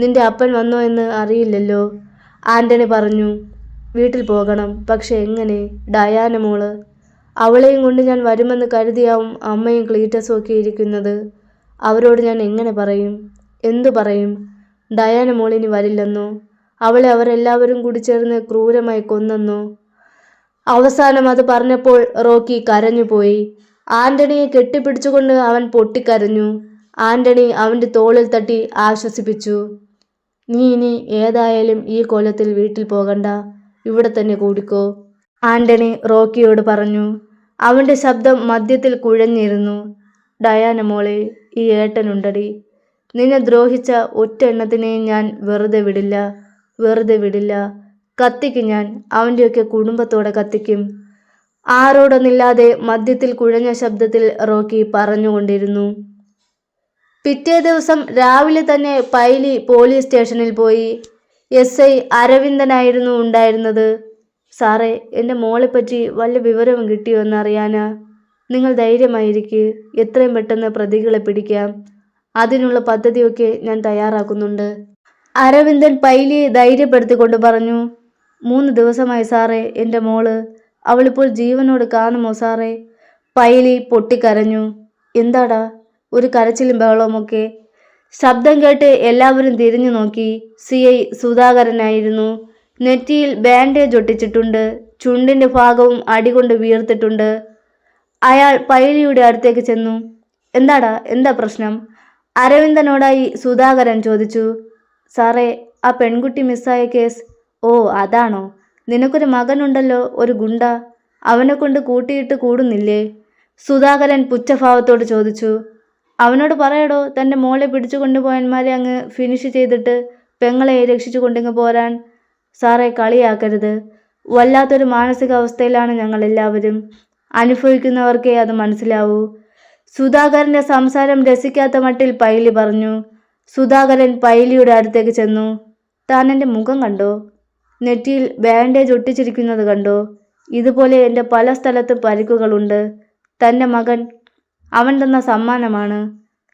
നിന്റെ അപ്പൻ വന്നോ എന്ന് അറിയില്ലല്ലോ, ആന്റണി പറഞ്ഞു. വീട്ടിൽ പോകണം, പക്ഷെ എങ്ങനെ? ഡയാന മോള്, അവളെയും കൊണ്ട് ഞാൻ വരുമെന്ന് കരുതിയാവും അമ്മയും ക്ലീറ്റസും ഒക്കെ ഇരിക്കുന്നത്. അവരോട് ഞാൻ എങ്ങനെ പറയും? എന്തു പറയും? ഡയാന മോളിനി വരില്ലെന്നോ? അവളെ അവരെല്ലാവരും കൂടി ചേർന്ന് ക്രൂരമായി കൊന്നെന്നോ? അവസാനം അത് പറഞ്ഞപ്പോൾ റോക്കി കരഞ്ഞുപോയി. ആന്റണിയെ കെട്ടിപ്പിടിച്ചുകൊണ്ട് അവൻ പൊട്ടിക്കരഞ്ഞു. ആന്റണി അവൻ്റെ തോളിൽ തട്ടി ആശ്വസിപ്പിച്ചു. നീ ഇനി ഏതായാലും ഈ കൊല്ലത്തിൽ വീട്ടിൽ പോകണ്ട, ഇവിടെ തന്നെ കൂടിക്കോ, ആന്റണി റോക്കിയോട് പറഞ്ഞു. അവൻ്റെ ശബ്ദം മദ്യത്തിൽ കുഴഞ്ഞിരുന്നു. ഡയാന മോളെ, ഈ ഏട്ടനുണ്ടടി. നിന്നെ ദ്രോഹിച്ച ഒറ്റ എണ്ണത്തിനെയും ഞാൻ വെറുതെ വിടില്ല, വെറുതെ വിടില്ല. കത്തിക്കും ഞാൻ, അവൻ്റെയൊക്കെ കുടുംബത്തോടെ കത്തിക്കും. ആരോടൊന്നില്ലാതെ മദ്യത്തിൽ കുഴഞ്ഞ ശബ്ദത്തിൽ റോക്കി പറഞ്ഞുകൊണ്ടിരുന്നു. പിറ്റേ ദിവസം രാവിലെ തന്നെ പൈലി പോലീസ് സ്റ്റേഷനിൽ പോയി. SI അരവിന്ദനായിരുന്നു ഉണ്ടായിരുന്നത്. സാറേ, എൻ്റെ മോളെപ്പറ്റി വല്ല വിവരവും കിട്ടിയോ എന്നറിയാനാ. നിങ്ങൾ ധൈര്യമായിരിക്കുക, എത്രയും പെട്ടെന്ന് പ്രതികളെ പിടിക്കാം. അതിനുള്ള പദ്ധതിയൊക്കെ ഞാൻ തയ്യാറാക്കുന്നുണ്ട്. അരവിന്ദൻ പൈലിയെ ധൈര്യപ്പെടുത്തിക്കൊണ്ട് പറഞ്ഞു. 3 ദിവസമായി സാറേ എൻ്റെ മോള്. അവളിപ്പോൾ ജീവനോട് കാണുമോ സാറേ? പൈലി പൊട്ടിക്കരഞ്ഞു. എന്താടാ ഒരു കരച്ചിലും ബഹളവുമൊക്കെ? ശബ്ദം കേട്ട് എല്ലാവരും തിരിഞ്ഞു നോക്കി. CI സുധാകരനായിരുന്നു. നെറ്റിയിൽ ബാൻഡേജ് ഒട്ടിച്ചിട്ടുണ്ട്. ചുണ്ടിൻ്റെ ഭാഗവും അടികൊണ്ട് വീർത്തിട്ടുണ്ട്. അയാൾ പൈലിയുടെ അടുത്തേക്ക് ചെന്നു. എന്താടാ, എന്താ പ്രശ്നം? അരവിന്ദനോടായി സുധാകരൻ ചോദിച്ചു. സാറേ, ആ പെൺകുട്ടി മിസ്സായ കേസ്. ഓ, അതാണോ? നിനക്കൊരു മകനുണ്ടല്ലോ, ഒരു ഗുണ്ട. അവനെ കൊണ്ട് കൂട്ടിയിട്ട് കൂടുന്നില്ലേ? സുധാകരൻ പുച്ഛഭാവത്തോട് ചോദിച്ചു. അവനോട് പറയടോ, തൻ്റെ മോളെ പിടിച്ചു കൊണ്ടുപോയന്മാരെ അങ്ങ് ഫിനിഷ് ചെയ്തിട്ട് പെങ്ങളെ രക്ഷിച്ചു കൊണ്ടിങ്ങ് പോരാൻ. സാറേ, കളിയാക്കരുത്. വല്ലാത്തൊരു മാനസികാവസ്ഥയിലാണ് ഞങ്ങളെല്ലാവരും. അനുഭവിക്കുന്നവർക്കേ അത് മനസ്സിലാവൂ. സുധാകരൻ്റെ സംസാരം രസിക്കാത്ത മട്ടിൽ പൈലി പറഞ്ഞു. സുധാകരൻ പൈലിയുടെ അടുത്തേക്ക് ചെന്നു. താൻ എൻ്റെ മുഖം കണ്ടോ? നെറ്റിയിൽ ബാൻഡേജ് ഒട്ടിച്ചിരിക്കുന്നത് കണ്ടോ? ഇതുപോലെ എൻ്റെ പല സ്ഥലത്തും പരിക്കുകളുണ്ട്. തൻ്റെ മകൻ അവൻ തന്ന സമ്മാനമാണ്.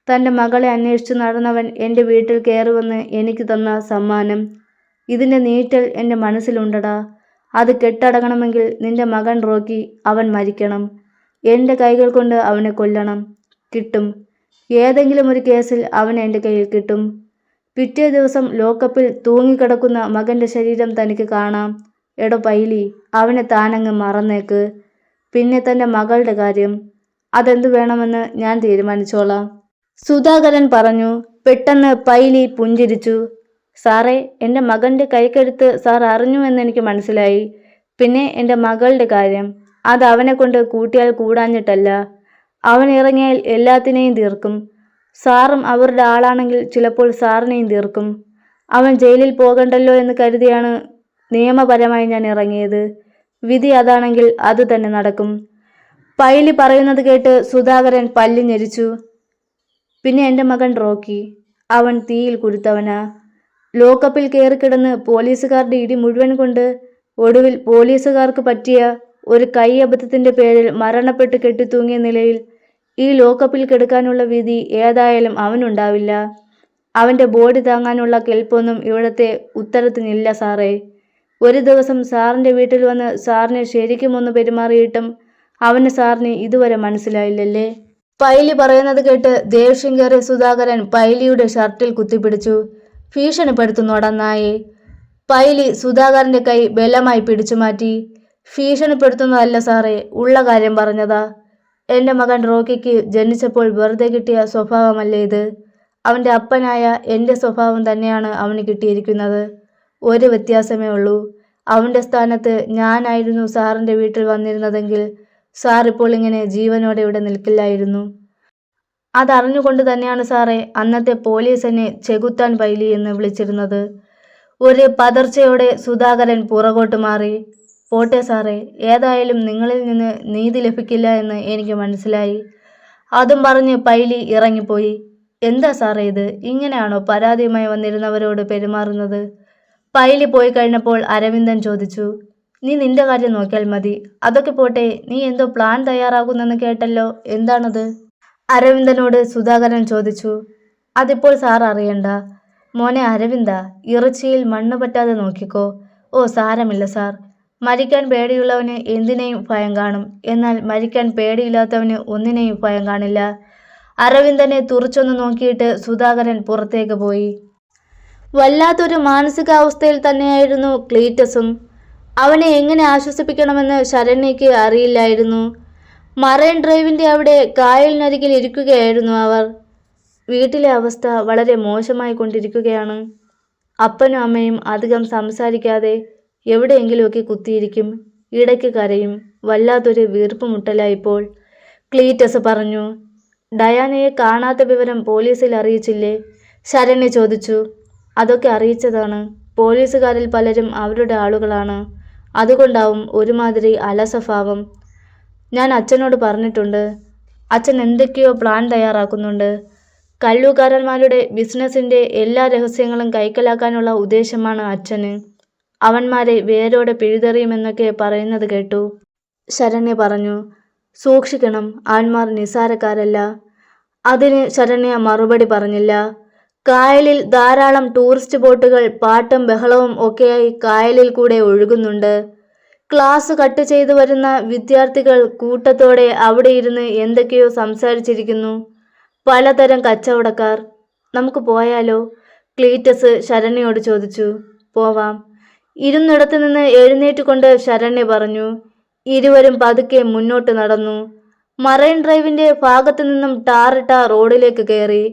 തൻ്റെ മകളെ അന്വേഷിച്ചു നടന്നവൻ എൻ്റെ വീട്ടിൽ കയറി വന്ന് എനിക്ക് തന്ന സമ്മാനം. ഇതിൻ്റെ നീറ്റൽ എൻ്റെ മനസ്സിലുണ്ടടാ. അത് കെട്ടടങ്ങണമെങ്കിൽ നിന്റെ മകൻ റോക്കി അവൻ മരിക്കണം. എൻ്റെ കൈകൾ കൊണ്ട് അവനെ കൊല്ലണം. കിട്ടും. ഏതെങ്കിലും ഒരു കേസിൽ അവനെ എൻ്റെ കയ്യിൽ കിട്ടും. പിറ്റേ ദിവസം ലോക്കപ്പിൽ തൂങ്ങിക്കിടക്കുന്ന മകൻ്റെ ശരീരം തനിക്ക് കാണാം. എടോ പൈലി, അവനെ താനങ്ങ് മറന്നേക്ക്. പിന്നെ തൻ്റെ മകളുടെ കാര്യം, അതെന്തു വേണമെന്ന് ഞാൻ തീരുമാനിച്ചോളാം. സുധാകരൻ പറഞ്ഞു. പെട്ടെന്ന് പൈലി പുഞ്ചിരിച്ചു. സാറേ, എൻ്റെ മകൻ്റെ കൈക്കരുത്ത് സാർ അറിഞ്ഞു എന്നെനിക്ക് മനസ്സിലായി. പിന്നെ എൻ്റെ മകളുടെ കാര്യം, അത് അവനെ കൊണ്ട് കൂട്ടിയാൽ കൂടാഞ്ഞിട്ടല്ല. അവൻ ഇറങ്ങിയാൽ എല്ലാത്തിനെയും തീർക്കും. സാറും അവരുടെ ആളാണെങ്കിൽ ചിലപ്പോൾ സാറിനെയും തീർക്കും. അവൻ ജയിലിൽ പോകണ്ടല്ലോ എന്ന് കരുതിയാണ് നിയമപരമായി ഞാൻ ഇറങ്ങിയത്. വിധി അതാണെങ്കിൽ അത് തന്നെ നടക്കും. പൈലി പറയുന്നത് കേട്ട് സുധാകരൻ പല്ല് ഞെരിച്ചു. പിന്നെ എൻ്റെ മകൻ റോക്കി, അവൻ തീയിൽ കുരുത്തവനാ. ലോക്കപ്പിൽ കയറിക്കിടന്ന് പോലീസുകാരുടെ ഇടി മുഴുവൻ കൊണ്ട് ഒടുവിൽ പോലീസുകാർക്ക് പറ്റിയ ഒരു കൈ അബദ്ധത്തിൻ്റെ പേരിൽ മരണപ്പെട്ട് കെട്ടിത്തൂങ്ങിയ നിലയിൽ ഈ ലോക്കപ്പിൽ കിടക്കാനുള്ള വിധി ഏതായാലും അവനുണ്ടാവില്ല. അവൻ്റെ ബോഡി താങ്ങാനുള്ള കെൽപ്പൊന്നും ഇവിടുത്തെ ഉത്തരത്തിനില്ല സാറേ. ഒരു ദിവസം സാറിൻ്റെ വീട്ടിൽ വന്ന് സാറിനെ ശരിക്കും ഒന്ന് പെരുമാറിയിട്ടും അവന് സാറിന് ഇതുവരെ മനസ്സിലായില്ലല്ലേ? പൈലി പറയുന്നത് കേട്ട് ദേഷ്യം കയറിയ സുധാകരൻ പൈലിയുടെ ഷർട്ടിൽ കുത്തിപ്പിടിച്ചു. ഭീഷണിപ്പെടുത്തുന്നോടാ നായെ. പൈലി സുധാകരൻ്റെ കൈ ബലമായി പിടിച്ചു മാറ്റി. ഭീഷണിപ്പെടുത്തുന്നതല്ല സാറേ, ഉള്ള കാര്യം പറഞ്ഞതാ. എൻ്റെ മകൻ റോക്കിക്ക് ജനിച്ചപ്പോൾ വെറുതെ കിട്ടിയ സ്വഭാവമല്ലേ ഇത്? അവൻ്റെ അപ്പനായ എൻ്റെ സ്വഭാവം തന്നെയാണ് അവന് കിട്ടിയിരിക്കുന്നത്. ഒരു വ്യത്യാസമേ ഉള്ളൂ. അവൻ്റെ സ്ഥാനത്ത് ഞാനായിരുന്നു സാറിൻ്റെ വീട്ടിൽ വന്നിരുന്നതെങ്കിൽ സാർ ഇപ്പോൾ ഇങ്ങനെ ജീവനോടെ ഇവിടെ നിൽക്കില്ലായിരുന്നു. അതറിഞ്ഞുകൊണ്ട് തന്നെയാണ് സാറേ അന്നത്തെ പോലീസ് എന്നെ ചെകുത്താൻ പൈലി എന്ന് വിളിച്ചിരുന്നത്. ഒരു പതർച്ചയോടെ സുധാകരൻ പുറകോട്ട് മാറി. പോട്ടെ സാറേ, ഏതായാലും നിങ്ങളിൽ നിന്ന് നീതി ലഭിക്കില്ല എന്ന് എനിക്ക് മനസ്സിലായി. അതും പറഞ്ഞ് പൈലി ഇറങ്ങിപ്പോയി. എന്താ സാറേ ഇത്? ഇങ്ങനെയാണോ പരാതിയുമായി വന്നിരുന്നവരോട് പെരുമാറുന്നത്? പൈലി പോയി കഴിഞ്ഞപ്പോൾ അരവിന്ദൻ ചോദിച്ചു. നീ നിന്റെ കാര്യം നോക്കിയാൽ മതി. അതൊക്കെ പോട്ടെ, നീ എന്തോ പ്ലാൻ തയ്യാറാകുന്നെന്ന് കേട്ടല്ലോ, എന്താണത്? അരവിന്ദനോട് സുധാകരൻ ചോദിച്ചു. അതിപ്പോൾ സാർ അറിയണ്ട. മോനെ അരവിന്ദ, ഇറച്ചിയിൽ മണ്ണ് പറ്റാതെ നോക്കിക്കോ. ഓ സാരമില്ല സാർ. മരിക്കാൻ പേടിയുള്ളവന് എന്തിനേയും ഭയം കാണും. എന്നാൽ മരിക്കാൻ പേടിയില്ലാത്തവന് ഒന്നിനെയും ഭയം കാണില്ല. അരവിന്ദനെ തുറച്ചൊന്ന് നോക്കിയിട്ട് സുധാകരൻ പുറത്തേക്ക് പോയി. വല്ലാത്തൊരു മാനസികാവസ്ഥയിൽ തന്നെയായിരുന്നു ക്ലീറ്റസും. അവനെ എങ്ങനെ ആശ്വസിപ്പിക്കണമെന്ന് ശരണ്യയ്ക്ക് അറിയില്ലായിരുന്നു. മറൈൻ ഡ്രൈവിൻ്റെ അവിടെ കായലിനരികിൽ ഇരിക്കുകയായിരുന്നു അവർ. വീട്ടിലെ അവസ്ഥ വളരെ മോശമായി കൊണ്ടിരിക്കുകയാണ്. അപ്പനും അമ്മയും അധികം സംസാരിക്കാതെ എവിടെയെങ്കിലുമൊക്കെ കുത്തിയിരിക്കും. ഇടയ്ക്ക് കരയും. വല്ലാത്തൊരു വീർപ്പുമുട്ടലായിപ്പോൾ, ക്ലീറ്റസ് പറഞ്ഞു. ഡയാനയെ കാണാത്ത വിവരം പോലീസിൽ അറിയിച്ചില്ലേ? ശരണ്യ ചോദിച്ചു. അതൊക്കെ അറിയിച്ചതാണ്. പോലീസുകാരിൽ പലരും അവരുടെ ആളുകളാണ്. അതുകൊണ്ടാവും ഒരുമാതിരി അലസഭാവം. ഞാൻ അച്ഛനോട് പറഞ്ഞിട്ടുണ്ട്. അച്ഛൻ എന്തൊക്കെയോ പ്ലാൻ തയ്യാറാക്കുന്നുണ്ട്. കള്ളൂക്കാരന്മാരുടെ ബിസിനസിന്റെ എല്ലാ രഹസ്യങ്ങളും കൈക്കലാക്കാനുള്ള ഉദ്ദേശമാണ് അച്ഛന്. അവന്മാരെ വേരോടെ പിഴുതെറിയുമെന്നൊക്കെ പറയുന്നത് കേട്ടു. ശരണ്യ പറഞ്ഞു. സൂക്ഷിക്കണം, അവന്മാർ നിസ്സാരക്കാരല്ല. അതിന് ശരണ്യ മറുപടി പറഞ്ഞില്ല. കായലിൽ ധാരാളം ടൂറിസ്റ്റ് ബോട്ടുകൾ പാട്ടും ബഹളവും ഒക്കെയായി കായലിൽ കൂടെ ഒഴുകുന്നുണ്ട്. ക്ലാസ് കട്ട് ചെയ്തു വരുന്ന വിദ്യാർത്ഥികൾ കൂട്ടത്തോടെ അവിടെ ഇരുന്ന് എന്തൊക്കെയോ സംസാരിച്ചിരിക്കുന്നു. പലതരം കച്ചവടക്കാർ. നമുക്ക് പോയാലോ? ക്ലീറ്റസ് ശരണ്യയോട് ചോദിച്ചു. പോവാം. ഇരുന്നിടത്തു നിന്ന് എഴുന്നേറ്റുകൊണ്ട് ശരണ്യ പറഞ്ഞു. ഇരുവരും പതുക്കെ മുന്നോട്ട് നടന്നു. മറൈൻ ഡ്രൈവിന്റെ ഭാഗത്തു നിന്നും ടാറിട്ട റോഡിലേക്ക് കയറി.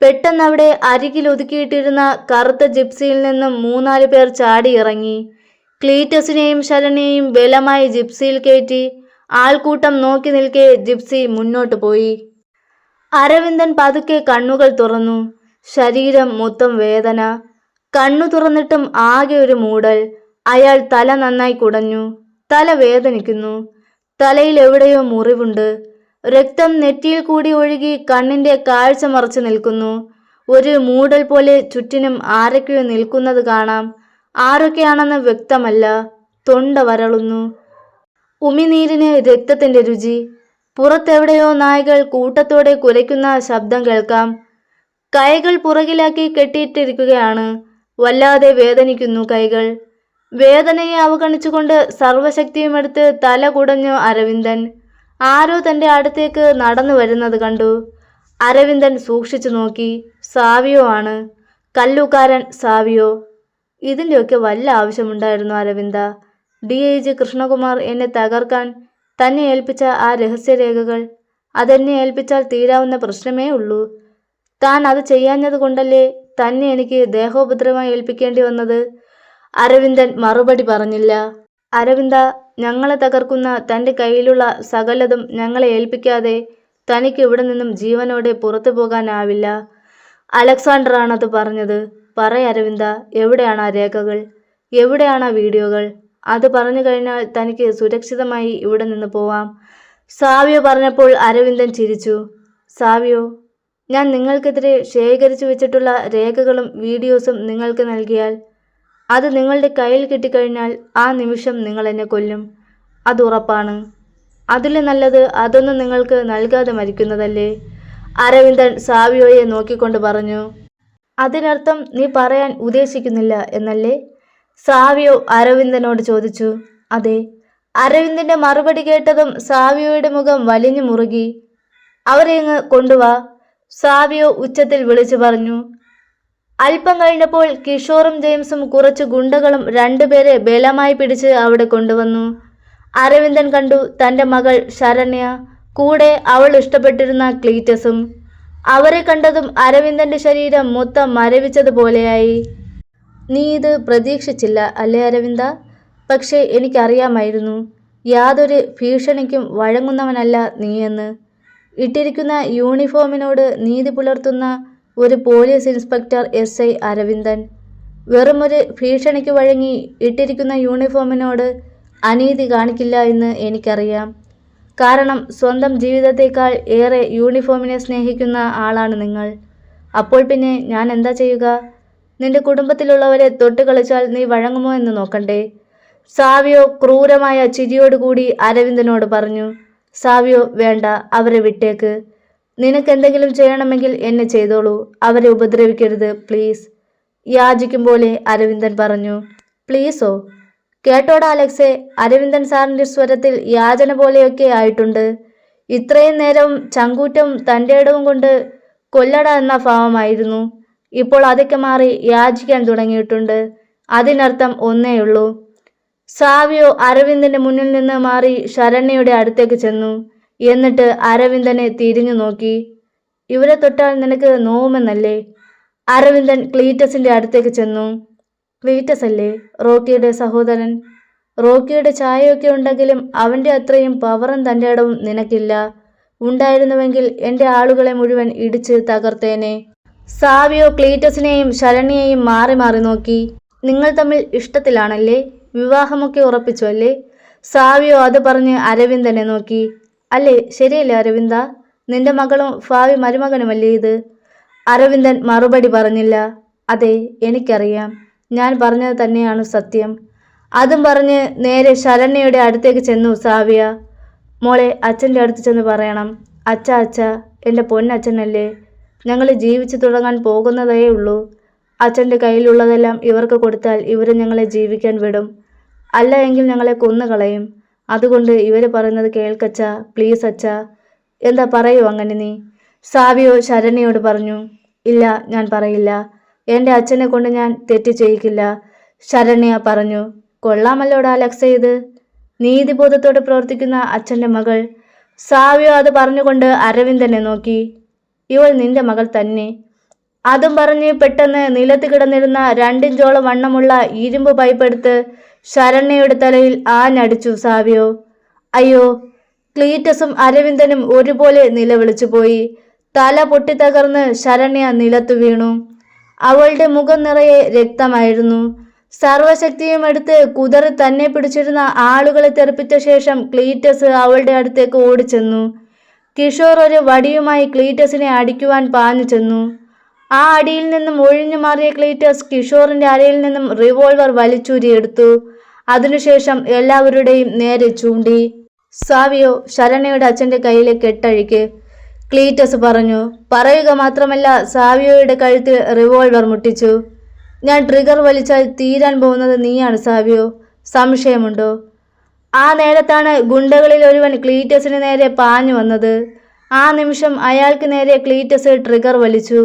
പെട്ടെന്ന് അവിടെ അരികിൽ ഒതുക്കിയിട്ടിരുന്ന കറുത്ത ജിപ്സിയിൽ നിന്നും 3-4 പേർ ചാടിയിറങ്ങി. ക്ലീറ്റസിനെയും ശരണ്യയെയും ബലമായി ജിപ്സിയിൽ കയറ്റി. ആൾക്കൂട്ടം നോക്കി നിൽക്കെ ജിപ്സി മുന്നോട്ട് പോയി. അരവിന്ദൻ പതുക്കെ കണ്ണുകൾ തുറന്നു. ശരീരം മൊത്തം വേദന. കണ്ണു തുറന്നിട്ടും ആകെ ഒരു മൂടൽ. അയാൾ തല നന്നായി കുടഞ്ഞു. തല വേദനിക്കുന്നു. തലയിൽ എവിടെയോ മുറിവുണ്ട്. രക്തം നെറ്റിയിൽ കൂടി ഒഴുകി കണ്ണിന്റെ കാഴ്ച മറച്ചു നിൽക്കുന്നു. ഒരു മൂടൽ പോലെ ചുറ്റിനും ആരൊക്കെയോ നിൽക്കുന്നത് കാണാം. ആരൊക്കെയാണെന്ന് വ്യക്തമല്ല. തൊണ്ട വരളുന്നു. ഉമിനീരിന് രക്തത്തിന്റെ രുചി. പുറത്തെവിടെയോ നായ്കൾ കൂട്ടത്തോടെ കുരയ്ക്കുന്ന ശബ്ദം കേൾക്കാം. കൈകൾ പുറകിലാക്കി കെട്ടിയിട്ടിരിക്കുകയാണ്. വല്ലാതെ വേദനിക്കുന്നു കൈകൾ. വേദനയെ അവഗണിച്ചുകൊണ്ട് സർവശക്തിയുമെടുത്ത് തല കുടഞ്ഞു അരവിന്ദൻ. ആരോ തന്റെ അടുത്തേക്ക് നടന്നു വരുന്നത് കണ്ടു. അരവിന്ദൻ സൂക്ഷിച്ചു നോക്കി. സാവിയോ ആണ്. കല്ലൂക്കാരൻ സാവിയോ. ഇതിൻ്റെയൊക്കെ വല്ല ആവശ്യമുണ്ടായിരുന്നു അരവിന്ദ? DIG കൃഷ്ണകുമാർ എന്നെ തകർക്കാൻ തന്നെ ഏൽപ്പിച്ച ആ രഹസ്യരേഖകൾ, അതെന്നെ ഏൽപ്പിച്ചാൽ തീരാവുന്ന പ്രശ്നമേ ഉള്ളൂ. താൻ അത് ചെയ്യാഞ്ഞത് കൊണ്ടല്ലേ തന്നെ എനിക്ക് ദേഹോപദ്രവം ഏൽപ്പിക്കേണ്ടി വന്നത്? അരവിന്ദൻ മറുപടി പറഞ്ഞില്ല. അരവിന്ദ, ഞങ്ങളെ തകർക്കുന്ന തൻ്റെ കയ്യിലുള്ള സകലതും ഞങ്ങളെ ഏൽപ്പിക്കാതെ തനിക്ക് ഇവിടെ നിന്നും ജീവനോടെ പുറത്തു പോകാനാവില്ല. അലക്സാണ്ടറാണത് പറഞ്ഞത്. പറയ അരവിന്ദ, എവിടെയാണ് ആ രേഖകൾ? എവിടെയാണ് ആ വീഡിയോകൾ? അത് പറഞ്ഞു കഴിഞ്ഞാൽ തനിക്ക് സുരക്ഷിതമായി ഇവിടെ നിന്ന് പോവാം. സാവിയോ പറഞ്ഞപ്പോൾ അരവിന്ദൻ ചിരിച്ചു. സാവിയോ, ഞാൻ നിങ്ങൾക്കെതിരെ ശേഖരിച്ചു വെച്ചിട്ടുള്ള രേഖകളും വീഡിയോസും നിങ്ങൾക്ക് നൽകിയാൽ, അത് നിങ്ങളുടെ കയ്യിൽ കിട്ടിക്കഴിഞ്ഞാൽ ആ നിമിഷം നിങ്ങൾ എന്നെ കൊല്ലും. അത് ഉറപ്പാണ്. അതിലും നല്ലത് അതൊന്നും നിങ്ങൾക്ക് നൽകാതെ മരിക്കുന്നതല്ലേ? അരവിന്ദൻ സാവിയോയെ നോക്കിക്കൊണ്ട് പറഞ്ഞു. അതിനർത്ഥം നീ പറയാൻ ഉദ്ദേശിക്കുന്നില്ല എന്നല്ലേ? സാവിയോ അരവിന്ദനോട് ചോദിച്ചു. അതെ. അരവിന്ദന്റെ മറുപടി കേട്ടതും സാവിയോയുടെ മുഖം വലിഞ്ഞു മുറുകി. അവരെ ഇങ്ങ് കൊണ്ടുവാ, സാവിയോ ഉച്ചത്തിൽ വിളിച്ചു പറഞ്ഞു. അല്പം കഴിഞ്ഞപ്പോൾ കിഷോറും ജെയിംസും കുറച്ച് ഗുണ്ടകളും 2 പേരെ ബലമായി പിടിച്ച് അവിടെ കൊണ്ടുവന്നു. അരവിന്ദൻ കണ്ടു തൻ്റെ മകൾ ശരണ്യ, കൂടെ അവൾ ഇഷ്ടപ്പെട്ടിരുന്ന ക്ലീറ്റസും. അവരെ കണ്ടതും അരവിന്ദന്റെ ശരീരം മൊത്തം മരവിച്ചതുപോലെയായി. നീ ഇത് പ്രതീക്ഷിച്ചില്ല അല്ലേ അരവിന്ദ? പക്ഷേ എനിക്കറിയാമായിരുന്നു, യാതൊരു ഭീഷണിക്കും വഴങ്ങുന്നവനല്ല നീയെന്ന്. ഇട്ടിരിക്കുന്ന യൂണിഫോമിനോട് നീതി പുലർത്തുന്ന ഒരു പോലീസ് ഇൻസ്പെക്ടർ SI അരവിന്ദൻ. വെറുമൊരു ഭീഷണിക്ക് വഴങ്ങി ഇട്ടിരിക്കുന്ന യൂണിഫോമിനോട് അനീതി കാണിക്കില്ല എന്ന് എനിക്കറിയാം. കാരണം സ്വന്തം ജീവിതത്തേക്കാൾ ഏറെ യൂണിഫോമിനെ സ്നേഹിക്കുന്ന ആളാണ് നിങ്ങൾ. അപ്പോൾ പിന്നെ ഞാൻ എന്താ ചെയ്യുക? നിന്റെ കുടുംബത്തിലുള്ളവരെ തൊട്ട് കളിച്ചാൽ നീ വഴങ്ങുമോ എന്ന് നോക്കണ്ടേ? സാവിയോ ക്രൂരമായ ചിരിയോടുകൂടി അരവിന്ദനോട് പറഞ്ഞു. സാവിയോ, വേണ്ട, അവരെ വിട്ടേക്ക്. നിനക്കെന്തെങ്കിലും ചെയ്യണമെങ്കിൽ എന്നെ ചെയ്തോളൂ. അവരെ ഉപദ്രവിക്കരുത് പ്ലീസ്. യാചിക്കും പോലെ അരവിന്ദൻ പറഞ്ഞു. പ്ലീസോ? കേട്ടോടാ അലക്സേ, അരവിന്ദൻ സാറിൻ്റെ സ്വരത്തിൽ യാചന പോലെയൊക്കെ ആയിട്ടുണ്ട്. ഇത്രയും നേരം ചങ്കൂറ്റവും തൻ്റെ ഇടവും കൊണ്ട് കൊല്ലട എന്ന ഭാവമായിരുന്നു. ഇപ്പോൾ അതൊക്കെ മാറി യാചിക്കാൻ തുടങ്ങിയിട്ടുണ്ട്. അതിനർത്ഥം ഒന്നേയുള്ളൂ. സാവിയോ അരവിന്ദന്റെ മുന്നിൽ നിന്ന് മാറി ശരണ്യയുടെ അടുത്തേക്ക് ചെന്നു. എന്നിട്ട് അരവിന്ദനെ തിരിഞ്ഞു നോക്കി. ഇവരെ തൊട്ടാൽ നിനക്ക് നോവുമെന്നല്ലേ? അരവിന്ദൻ ക്ലീറ്റസിന്റെ അടുത്തേക്ക് ചെന്നു. ക്ലീറ്റസ് അല്ലേ റോക്കിയുടെ സഹോദരൻ? റോക്കിയുടെ ചായയൊക്കെ ഉണ്ടെങ്കിലും അവൻ്റെ അത്രയും പവറും തൻ്റെ ഇടവും നിനക്കില്ല. ഉണ്ടായിരുന്നുവെങ്കിൽ എൻ്റെ ആളുകളെ മുഴുവൻ ഇടിച്ച് തകർത്തേനെ. സാവിയോ ക്ലീറ്റസിനെയും ശരണ്യയെയും മാറി മാറി നോക്കി. നിങ്ങൾ തമ്മിൽ ഇഷ്ടത്തിലാണല്ലേ? വിവാഹമൊക്കെ ഉറപ്പിച്ചു അല്ലേ? സാവിയോ അത് പറഞ്ഞ് അരവിന്ദനെ നോക്കി. അല്ലേ, ശരിയല്ലേ അരവിന്ദ? നിന്റെ മകളും ഭാവി മരുമകനുമല്ലേ ഇത്? അരവിന്ദൻ മറുപടി പറഞ്ഞില്ല. അതെ, എനിക്കറിയാം. ഞാൻ പറഞ്ഞത് തന്നെയാണ് സത്യം. അതും പറഞ്ഞ് നേരെ ശരണ്യയുടെ അടുത്തേക്ക് ചെന്നു സാവിയ. മോളെ, അച്ഛൻ്റെ അടുത്ത് ചെന്ന് പറയണം. അച്ഛ, എൻ്റെ പൊന്നച്ഛനല്ലേ. ഞങ്ങൾ ജീവിച്ചു തുടങ്ങാൻ പോകുന്നതേ ഉള്ളൂ. അച്ഛൻ്റെ കയ്യിലുള്ളതെല്ലാം ഇവർക്ക് കൊടുത്താൽ ഇവർ ഞങ്ങളെ ജീവിക്കാൻ വിടും. അല്ല എങ്കിൽ ഞങ്ങളെ കൊന്നുകളയും. അതുകൊണ്ട് ഇവർ പറയുന്നത് കേൾക്കച്ച, പ്ലീസ് അച്ഛ. എന്താ പറയൂ അങ്ങനെ നീ? സാവിയോ ശരണ്യയോട് പറഞ്ഞു. ഇല്ല, ഞാൻ പറയില്ല. എൻ്റെ അച്ഛനെ കൊണ്ട് ഞാൻ തെറ്റ് ചെയ്യിക്കില്ല, ശരണ്യ പറഞ്ഞു. കൊള്ളാമല്ലോടാ അലക്സ, ഇത് നീതിബോധത്തോടെ പ്രവർത്തിക്കുന്ന അച്ഛൻ്റെ മകൾ. സാവിയോ അത് പറഞ്ഞുകൊണ്ട് അരവിന്ദനെ നോക്കി. ഇവൾ നിന്റെ മകൾ തന്നെ. അതും പറഞ്ഞ് പെട്ടെന്ന് നിലത്ത് കിടന്നിരുന്ന 2 ഇഞ്ചോളം വണ്ണമുള്ള ഇരുമ്പ് പൈപ്പെടുത്ത് ശരണ്യയുടെ തലയിൽ ആഞ്ഞടിച്ചു സാവിയോ. അയ്യോ! ക്ലീറ്റസും അരവിന്ദനും ഒരുപോലെ നിലവിളിച്ചു പോയി. തല പൊട്ടിത്തകർന്ന് ശരണ്യ നിലത്തു വീണു. അവളുടെ മുഖം നിറയെ രക്തമായിരുന്നു. സർവശക്തിയും എടുത്ത് കുതറി തന്നെ പിടിച്ചിരുന്ന ആളുകളെ തെറിപ്പിച്ച ശേഷം ക്ലീറ്റസ് അവളുടെ അടുത്തേക്ക് ഓടിച്ചെന്നു. കിഷോർ ഒരു വടിയുമായി ക്ലീറ്റസിനെ അടിക്കുവാൻ പാഞ്ഞു ചെന്നു. ആ അടിയിൽ നിന്നും ഒഴിഞ്ഞു മാറിയ ക്ലീറ്റസ് കിഷോറിന്റെ അരയിൽ നിന്നും റിവോൾവർ വലിച്ചൂരിയെടുത്തു. അതിനുശേഷം എല്ലാവരുടെയും നേരെ ചൂണ്ടി. സാവിയോ, ശരണ്യയുടെ അച്ഛൻ്റെ കയ്യിലെ കെട്ടഴിക്ക്, ക്ലീറ്റസ് പറഞ്ഞു. പറയുക മാത്രമല്ല, സാവിയോയുടെ കഴുത്തിൽ റിവോൾവർ മുട്ടിച്ചു. ഞാൻ ട്രിഗർ വലിച്ചാൽ തീരാൻ പോകുന്നത് നീയാണ് സാവിയോ, സംശയമുണ്ടോ? ആ നേരത്താണ് ഗുണ്ടകളിൽ ഒരുവൻ ക്ലീറ്റസിന് നേരെ പാഞ്ഞു വന്നത്. ആ നിമിഷം അയാൾക്ക് നേരെ ക്ലീറ്റസ് ട്രിഗർ വലിച്ചു.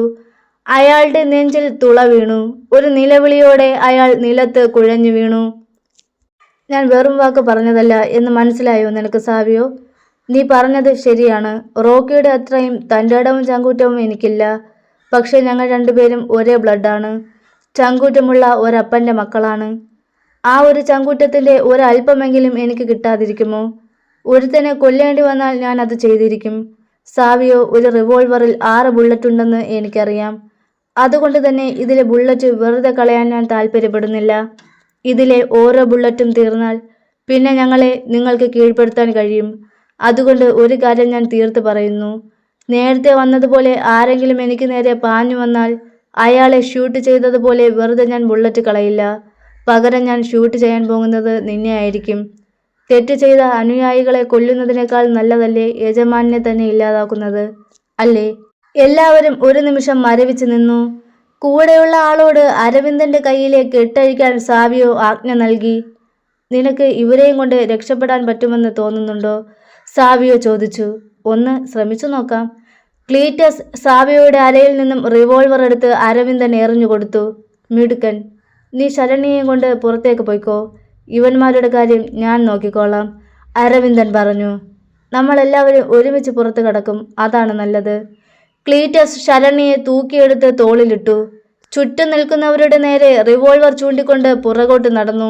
അയാളുടെ നെഞ്ചിൽ തുള വീണു. ഒരു നിലവിളിയോടെ അയാൾ നിലത്ത് കുഴഞ്ഞു വീണു. ഞാൻ വെറും വാക്ക് പറഞ്ഞതല്ല എന്ന് മനസ്സിലായോ നിനക്ക് സാവിയോ? നീ പറഞ്ഞത് ശരിയാണ്. റോക്കിയുടെ അത്രയും തൻ്റെടവും ചങ്കൂറ്റവും എനിക്കില്ല. പക്ഷേ ഞങ്ങൾ രണ്ടുപേരും ഒരേ ബ്ലഡാണ്. ചങ്കൂറ്റമുള്ള ഒരപ്പൻ്റെ മക്കളാണ്. ആ ഒരു ചങ്കൂറ്റത്തിൻ്റെ ഒരല്പമെങ്കിലും എനിക്ക് കിട്ടാതിരിക്കുമോ? ഒരുത്തനെ കൊല്ലേണ്ടി വന്നാൽ ഞാൻ അത് ചെയ്തിരിക്കും. സാവിയോ, ഒരു റിവോൾവറിൽ 6 ബുള്ളറ്റ് ഉണ്ടെന്ന് എനിക്കറിയാം. അതുകൊണ്ട് തന്നെ ഇതിലെ ബുള്ളറ്റ് വെറുതെ കളയാൻ ഞാൻ താല്പര്യപ്പെടുന്നില്ല. ഇതിലെ ഓരോ ബുള്ളറ്റും തീർന്നാൽ പിന്നെ ഞങ്ങളെ നിങ്ങൾക്ക് കീഴ്പ്പെടുത്താൻ കഴിയും. അതുകൊണ്ട് ഒരു കാര്യം ഞാൻ തീർത്ത് പറയുന്നു. നേരത്തെ വന്നതുപോലെ ആരെങ്കിലും എനിക്ക് നേരെ പാഞ്ഞു വന്നാൽ അയാളെ ഷൂട്ട് ചെയ്തതുപോലെ വെറുതെ ഞാൻ ബുള്ളറ്റ് കളയില്ല. പകരം ഞാൻ ഷൂട്ട് ചെയ്യാൻ പോകുന്നത് നിന്നെ ആയിരിക്കും. തെറ്റ് ചെയ്ത അനുയായികളെ കൊല്ലുന്നതിനേക്കാൾ നല്ലതല്ലേ യജമാനെ തന്നെ ഇല്ലാതാക്കുന്നത്, അല്ലേ? എല്ലാവരും ഒരു നിമിഷം മരവിച്ച് നിന്നു. കൂടെയുള്ള ആളോട് അരവിന്ദന്റെ കയ്യിലെ കെട്ടഴിക്കാൻ സാവിയോ ആജ്ഞ നൽകി. നിനക്ക് ഇവരെയും കൊണ്ട് രക്ഷപ്പെടാൻ പറ്റുമെന്ന് തോന്നുന്നുണ്ടോ? സാവിയോ ചോദിച്ചു. ഒന്ന് ശ്രമിച്ചു നോക്കാം. ക്ലീറ്റസ് സാവിയോയുടെ അരയിൽ നിന്നും റിവോൾവർ എടുത്ത് അരവിന്ദൻ എറിഞ്ഞു കൊടുത്തു. മിടുക്കൻ. നീ ശരണ്യയും കൊണ്ട് പുറത്തേക്ക് പോയിക്കോ. ഇവന്മാരുടെ കാര്യം ഞാൻ നോക്കിക്കോളാം, അരവിന്ദൻ പറഞ്ഞു. നമ്മളെല്ലാവരും ഒരുമിച്ച് പുറത്ത് കിടക്കും, അതാണ് നല്ലത്. ക്ലീറ്റസ് ശരണ്യയെ തൂക്കിയെടുത്ത് തോളിലിട്ടു. ചുറ്റും നിൽക്കുന്നവരുടെ നേരെ റിവോൾവർ ചൂണ്ടിക്കൊണ്ട് പുറകോട്ട് നടന്നു.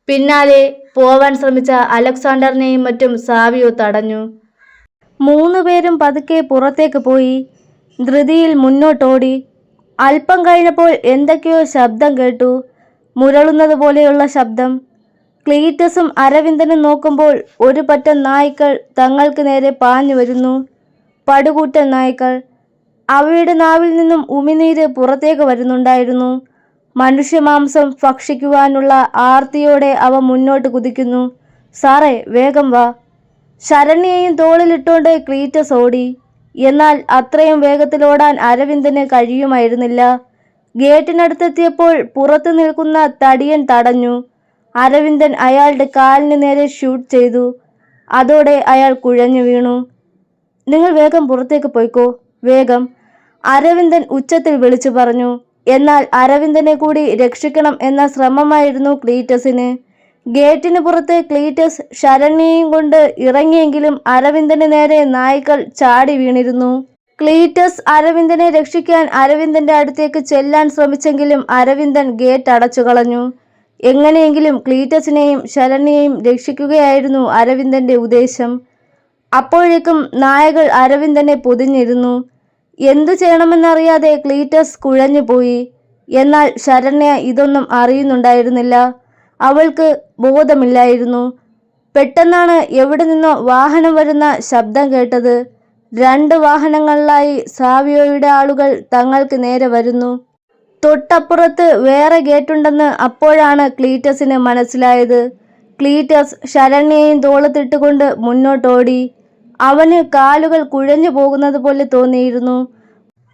പിന്നാലെ പോവാൻ ശ്രമിച്ച അലക്സാണ്ടറിനെയും മറ്റും സാവിയോ തടഞ്ഞു. 3 പേരും പതുക്കെ പുറത്തേക്ക് പോയി. ധൃതിയിൽ മുന്നോട്ടോടി. അല്പം കഴിഞ്ഞപ്പോൾ എന്തൊക്കെയോ ശബ്ദം കേട്ടു. മുരളുന്നത് പോലെയുള്ള ശബ്ദം. ക്ലീറ്റസും അരവിന്ദനും നോക്കുമ്പോൾ ഒരു പറ്റം നായ്ക്കൾ തങ്ങൾക്ക് നേരെ പാഞ്ഞു വരുന്നു. പടുകൂറ്റൻ നായ്ക്കൾ. അവയുടെ നാവിൽ നിന്നും ഉമിനീര് പുറത്തേക്ക് വരുന്നുണ്ടായിരുന്നു. മനുഷ്യമാംസം ഭക്ഷിക്കുവാനുള്ള ആർത്തിയോടെ അവ മുന്നോട്ട് കുതിക്കുന്നു. സാറേ, വേഗം വാ. ശരണ്യയും തോളിലിട്ടുകൊണ്ട് ക്ലീറ്റസ് ഓടി. എന്നാൽ അത്രയും വേഗത്തിൽ ഓടാൻ അരവിന്ദന് കഴിയുമായിരുന്നില്ല. ഗേറ്റിനടുത്തെത്തിയപ്പോൾ പുറത്തു നിൽക്കുന്ന തടിയൻ തടഞ്ഞു. അരവിന്ദൻ അയാളുടെ കാലിന് നേരെ ഷൂട്ട് ചെയ്തു. അതോടെ അയാൾ കുഴഞ്ഞു വീണു. നിങ്ങൾ വേഗം പുറത്തേക്ക് പോയിക്കോ, വേഗം, അരവിന്ദൻ ഉച്ചത്തിൽ വിളിച്ചു പറഞ്ഞു. എന്നാൽ അരവിന്ദനെ കൂടി രക്ഷിക്കണം എന്ന ശ്രമമായിരുന്നു ക്ലീറ്റസിന്. ഗേറ്റിന് പുറത്ത് ക്ലീറ്റസ് ശരണ്യയും കൊണ്ട് ഇറങ്ങിയെങ്കിലും അരവിന്ദന് നേരെ നായ്ക്കൾ ചാടി വീണിരുന്നു. ക്ലീറ്റസ് അരവിന്ദനെ രക്ഷിക്കാൻ അരവിന്ദന്റെ അടുത്തേക്ക് ചെല്ലാൻ ശ്രമിച്ചെങ്കിലും അരവിന്ദൻ ഗേറ്റ് അടച്ചു കളഞ്ഞു. എങ്ങനെയെങ്കിലും ക്ലീറ്റസിനെയും ശരണ്യയെയും രക്ഷിക്കുകയായിരുന്നു അരവിന്ദന്റെ ഉദ്ദേശം. അപ്പോഴേക്കും നായകൾ അരവിന്ദനെ പൊതിഞ്ഞിരുന്നു. എന്തു ചെയ്യണമെന്നറിയാതെ ക്ലീറ്റസ് കുഴഞ്ഞുപോയി. എന്നാൽ ശരണ്യ ഇതൊന്നും അറിയുന്നുണ്ടായിരുന്നില്ല. അവൾക്ക് ബോധമില്ലായിരുന്നു. പെട്ടെന്നാണ് എവിടെ നിന്നോ വാഹനം വരുന്ന ശബ്ദം കേട്ടത്. 2 വാഹനങ്ങളിലായി സാവിയോയുടെ ആളുകൾ തങ്ങൾക്ക് നേരെ വരുന്നു. തൊട്ടപ്പുറത്ത് വേറെ ഗേറ്റുണ്ടെന്ന് അപ്പോഴാണ് ക്ലീറ്റസിന് മനസ്സിലായത്. ക്ലീറ്റസ് ശരണ്യയെയും തോളത്തിട്ടുകൊണ്ട് മുന്നോട്ടോടി. അവന് കാലുകൾ കുഴഞ്ഞു പോകുന്നത് പോലെ തോന്നിയിരുന്നു.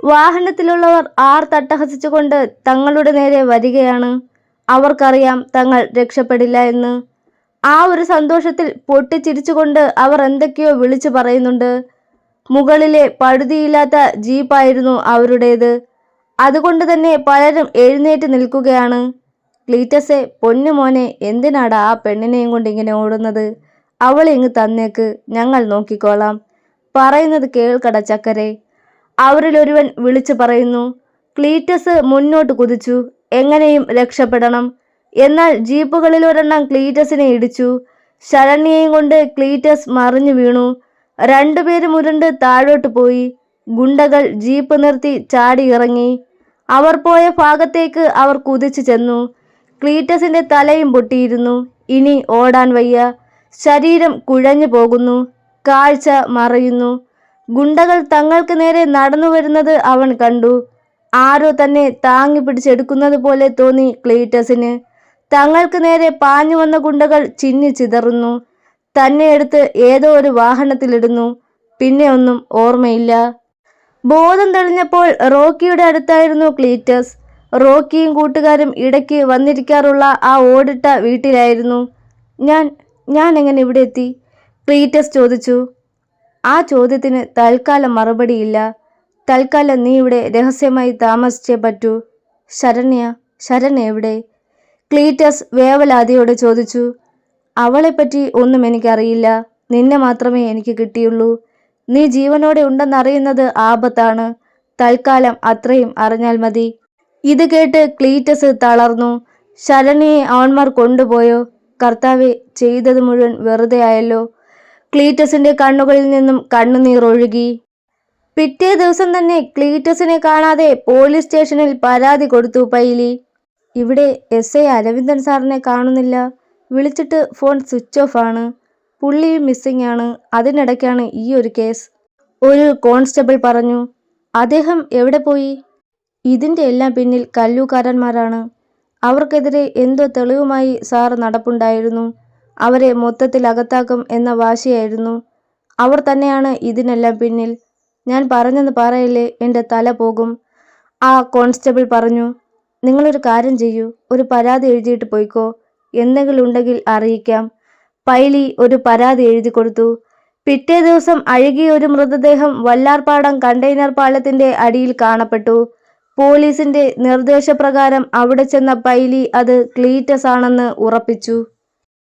വാഹനത്തിലുള്ളവർ ആർത്തട്ടഹസിച്ചുകൊണ്ട് തങ്ങളുടെ നേരെ വരികയാണ്. അവർക്കറിയാം തങ്ങൾ രക്ഷപ്പെടില്ല എന്ന്. ആ ഒരു സന്തോഷത്തിൽ പൊട്ടിച്ചിരിച്ചുകൊണ്ട് അവർ എന്തൊക്കെയോ വിളിച്ചു പറയുന്നുണ്ട്. മുകളിലെ പഴുതിയില്ലാത്ത ജീപ്പായിരുന്നു അവരുടേത്. അതുകൊണ്ട് തന്നെ പലരും എഴുന്നേറ്റ് നിൽക്കുകയാണ്. ക്ലീറ്റസെ, പൊന്നുമോനെ, എന്തിനാടാ ആ പെണ്ണിനെയും കൊണ്ട് ഇങ്ങനെ ഓടുന്നത്? അവളെ ഇങ്ങ് തന്നേക്ക്, ഞങ്ങൾ നോക്കിക്കോളാം. പറയുന്നത് കേൾക്കട ചക്കരെ, അവരിലൊരുവൻ വിളിച്ചു പറയുന്നു. ക്ലീറ്റസ് മുന്നോട്ട് കുതിച്ചു. എങ്ങനെയും രക്ഷപ്പെടണം. എന്നാൽ ജീപ്പുകളിലൊരെണ്ണം ക്ലീറ്റസിനെ ഇടിച്ചു. ശരണ്യയും കൊണ്ട് ക്ലീറ്റസ് മറിഞ്ഞു വീണു. 2 പേരും ഉരുണ്ട് താഴോട്ട് പോയി. ഗുണ്ടകൾ ജീപ്പ് നിർത്തി ചാടി ഇറങ്ങി. അവർ പോയ ഭാഗത്തേക്ക് അവർ കുതിച്ചു ചെന്നു. ക്ലീറ്റസിന്റെ തലയും പൊട്ടിയിരുന്നു. ഇനി ഓടാൻ വയ്യ. ശരീരം കുഴഞ്ഞു പോകുന്നു. കാഴ്ച മറയുന്നു. ഗുണ്ടകൾ തങ്ങൾക്ക് നേരെ നടന്നു വരുന്നത് അവൻ കണ്ടു. ആരോ തന്നെ താങ്ങി പിടിച്ചെടുക്കുന്നത് പോലെ തോന്നി ക്ലീറ്റസിന്. തങ്ങൾക്ക് നേരെ പാഞ്ഞു വന്ന ഗുണ്ടകൾ ചിന്നി ചിതറുന്നു. തന്നെ എടുത്ത് ഏതോ ഒരു വാഹനത്തിലിടുന്നു. പിന്നെ ഒന്നും ഓർമ്മയില്ല. ബോധം തെളിഞ്ഞപ്പോൾ റോക്കിയുടെ അടുത്തായിരുന്നു ക്ലീറ്റസ്. റോക്കിയും കൂട്ടുകാരും ഇടയ്ക്ക് വന്നിരിക്കാറുള്ള ആ ഓടിട്ട വീട്ടിലായിരുന്നു. ഞാൻ എങ്ങനെ ഇവിടെ എത്തി? ക്ലീറ്റസ് ചോദിച്ചു. ആ ചോദ്യത്തിന് തൽക്കാലം മറുപടിയില്ല. തൽക്കാലം നീ ഇവിടെ രഹസ്യമായി താമസിച്ചേ പറ്റൂ. ശരണ്യ എവിടെ? ക്ലീറ്റസ് വേവലാതിയോടെ ചോദിച്ചു. അവളെപ്പറ്റി ഒന്നും എനിക്കറിയില്ല. നിന്നെ മാത്രമേ എനിക്ക് കിട്ടിയുള്ളൂ. നീ ജീവനോടെ ഉണ്ടെന്നറിയുന്നത് ആപത്താണ്. തൽക്കാലം അത്രയും അറിഞ്ഞാൽ മതി. ഇത് കേട്ട് ക്ലീറ്റസ് തളർന്നു. ശരണ്യയെ അവന്മാർ കൊണ്ടുപോയോ? കർത്താവെ, ചെയ്തത് മുഴുവൻ വെറുതെ ആയല്ലോ. ക്ലീറ്റസിന്റെ കണ്ണുകളിൽ നിന്നും കണ്ണുനീർ ഒഴുകി. പിറ്റേ ദിവസം തന്നെ ക്ലീറ്റസിനെ കാണാതെ പോലീസ് സ്റ്റേഷനിൽ പരാതി കൊടുത്തു പൈലി. ഇവിടെ SI അരവിന്ദൻ സാറിനെ കാണുന്നില്ല. വിളിച്ചിട്ട് ഫോൺ സ്വിച്ച് ഓഫ് ആണ്. പുള്ളിയും മിസ്സിംഗ് ആണ്. അതിനിടയ്ക്കാണ് ഈ ഒരു കേസ്. ഒരു കോൺസ്റ്റബിൾ പറഞ്ഞു. അദ്ദേഹം എവിടെ പോയി? ഇതിന്റെ എല്ലാം പിന്നിൽ കല്ലൂക്കാരന്മാരാണ്. അവർക്കെതിരെ എന്തോ തെളിവുമായി സാറ് നടപ്പുണ്ടായിരുന്നു. അവരെ മൊത്തത്തിൽ അകത്താക്കും എന്ന വാശിയായിരുന്നു. അവർ തന്നെയാണ് ഇതിനെല്ലാം പിന്നിൽ. ഞാൻ പറഞ്ഞെന്ന് പറയല്ലേ, എൻ്റെ തല പോകും. ആ കോൺസ്റ്റബിൾ പറഞ്ഞു. നിങ്ങളൊരു കാര്യം ചെയ്യൂ, ഒരു പരാതി എഴുതിയിട്ട് പോയിക്കോ. എന്തെങ്കിലും ഉണ്ടെങ്കിൽ അറിയിക്കാം. പൈലി ഒരു പരാതി എഴുതി കൊടുത്തു. പിറ്റേ ദിവസം അഴുകിയ ഒരു മൃതദേഹം വല്ലാർപാടം കണ്ടെയ്നർ പാലത്തിന്റെ അടിയിൽ കാണപ്പെട്ടു. പോലീസിന്റെ നിർദ്ദേശപ്രകാരം അവിടെ ചെന്ന പൈലി അത് ക്ലീറ്റസ് ആണെന്ന് ഉറപ്പിച്ചു.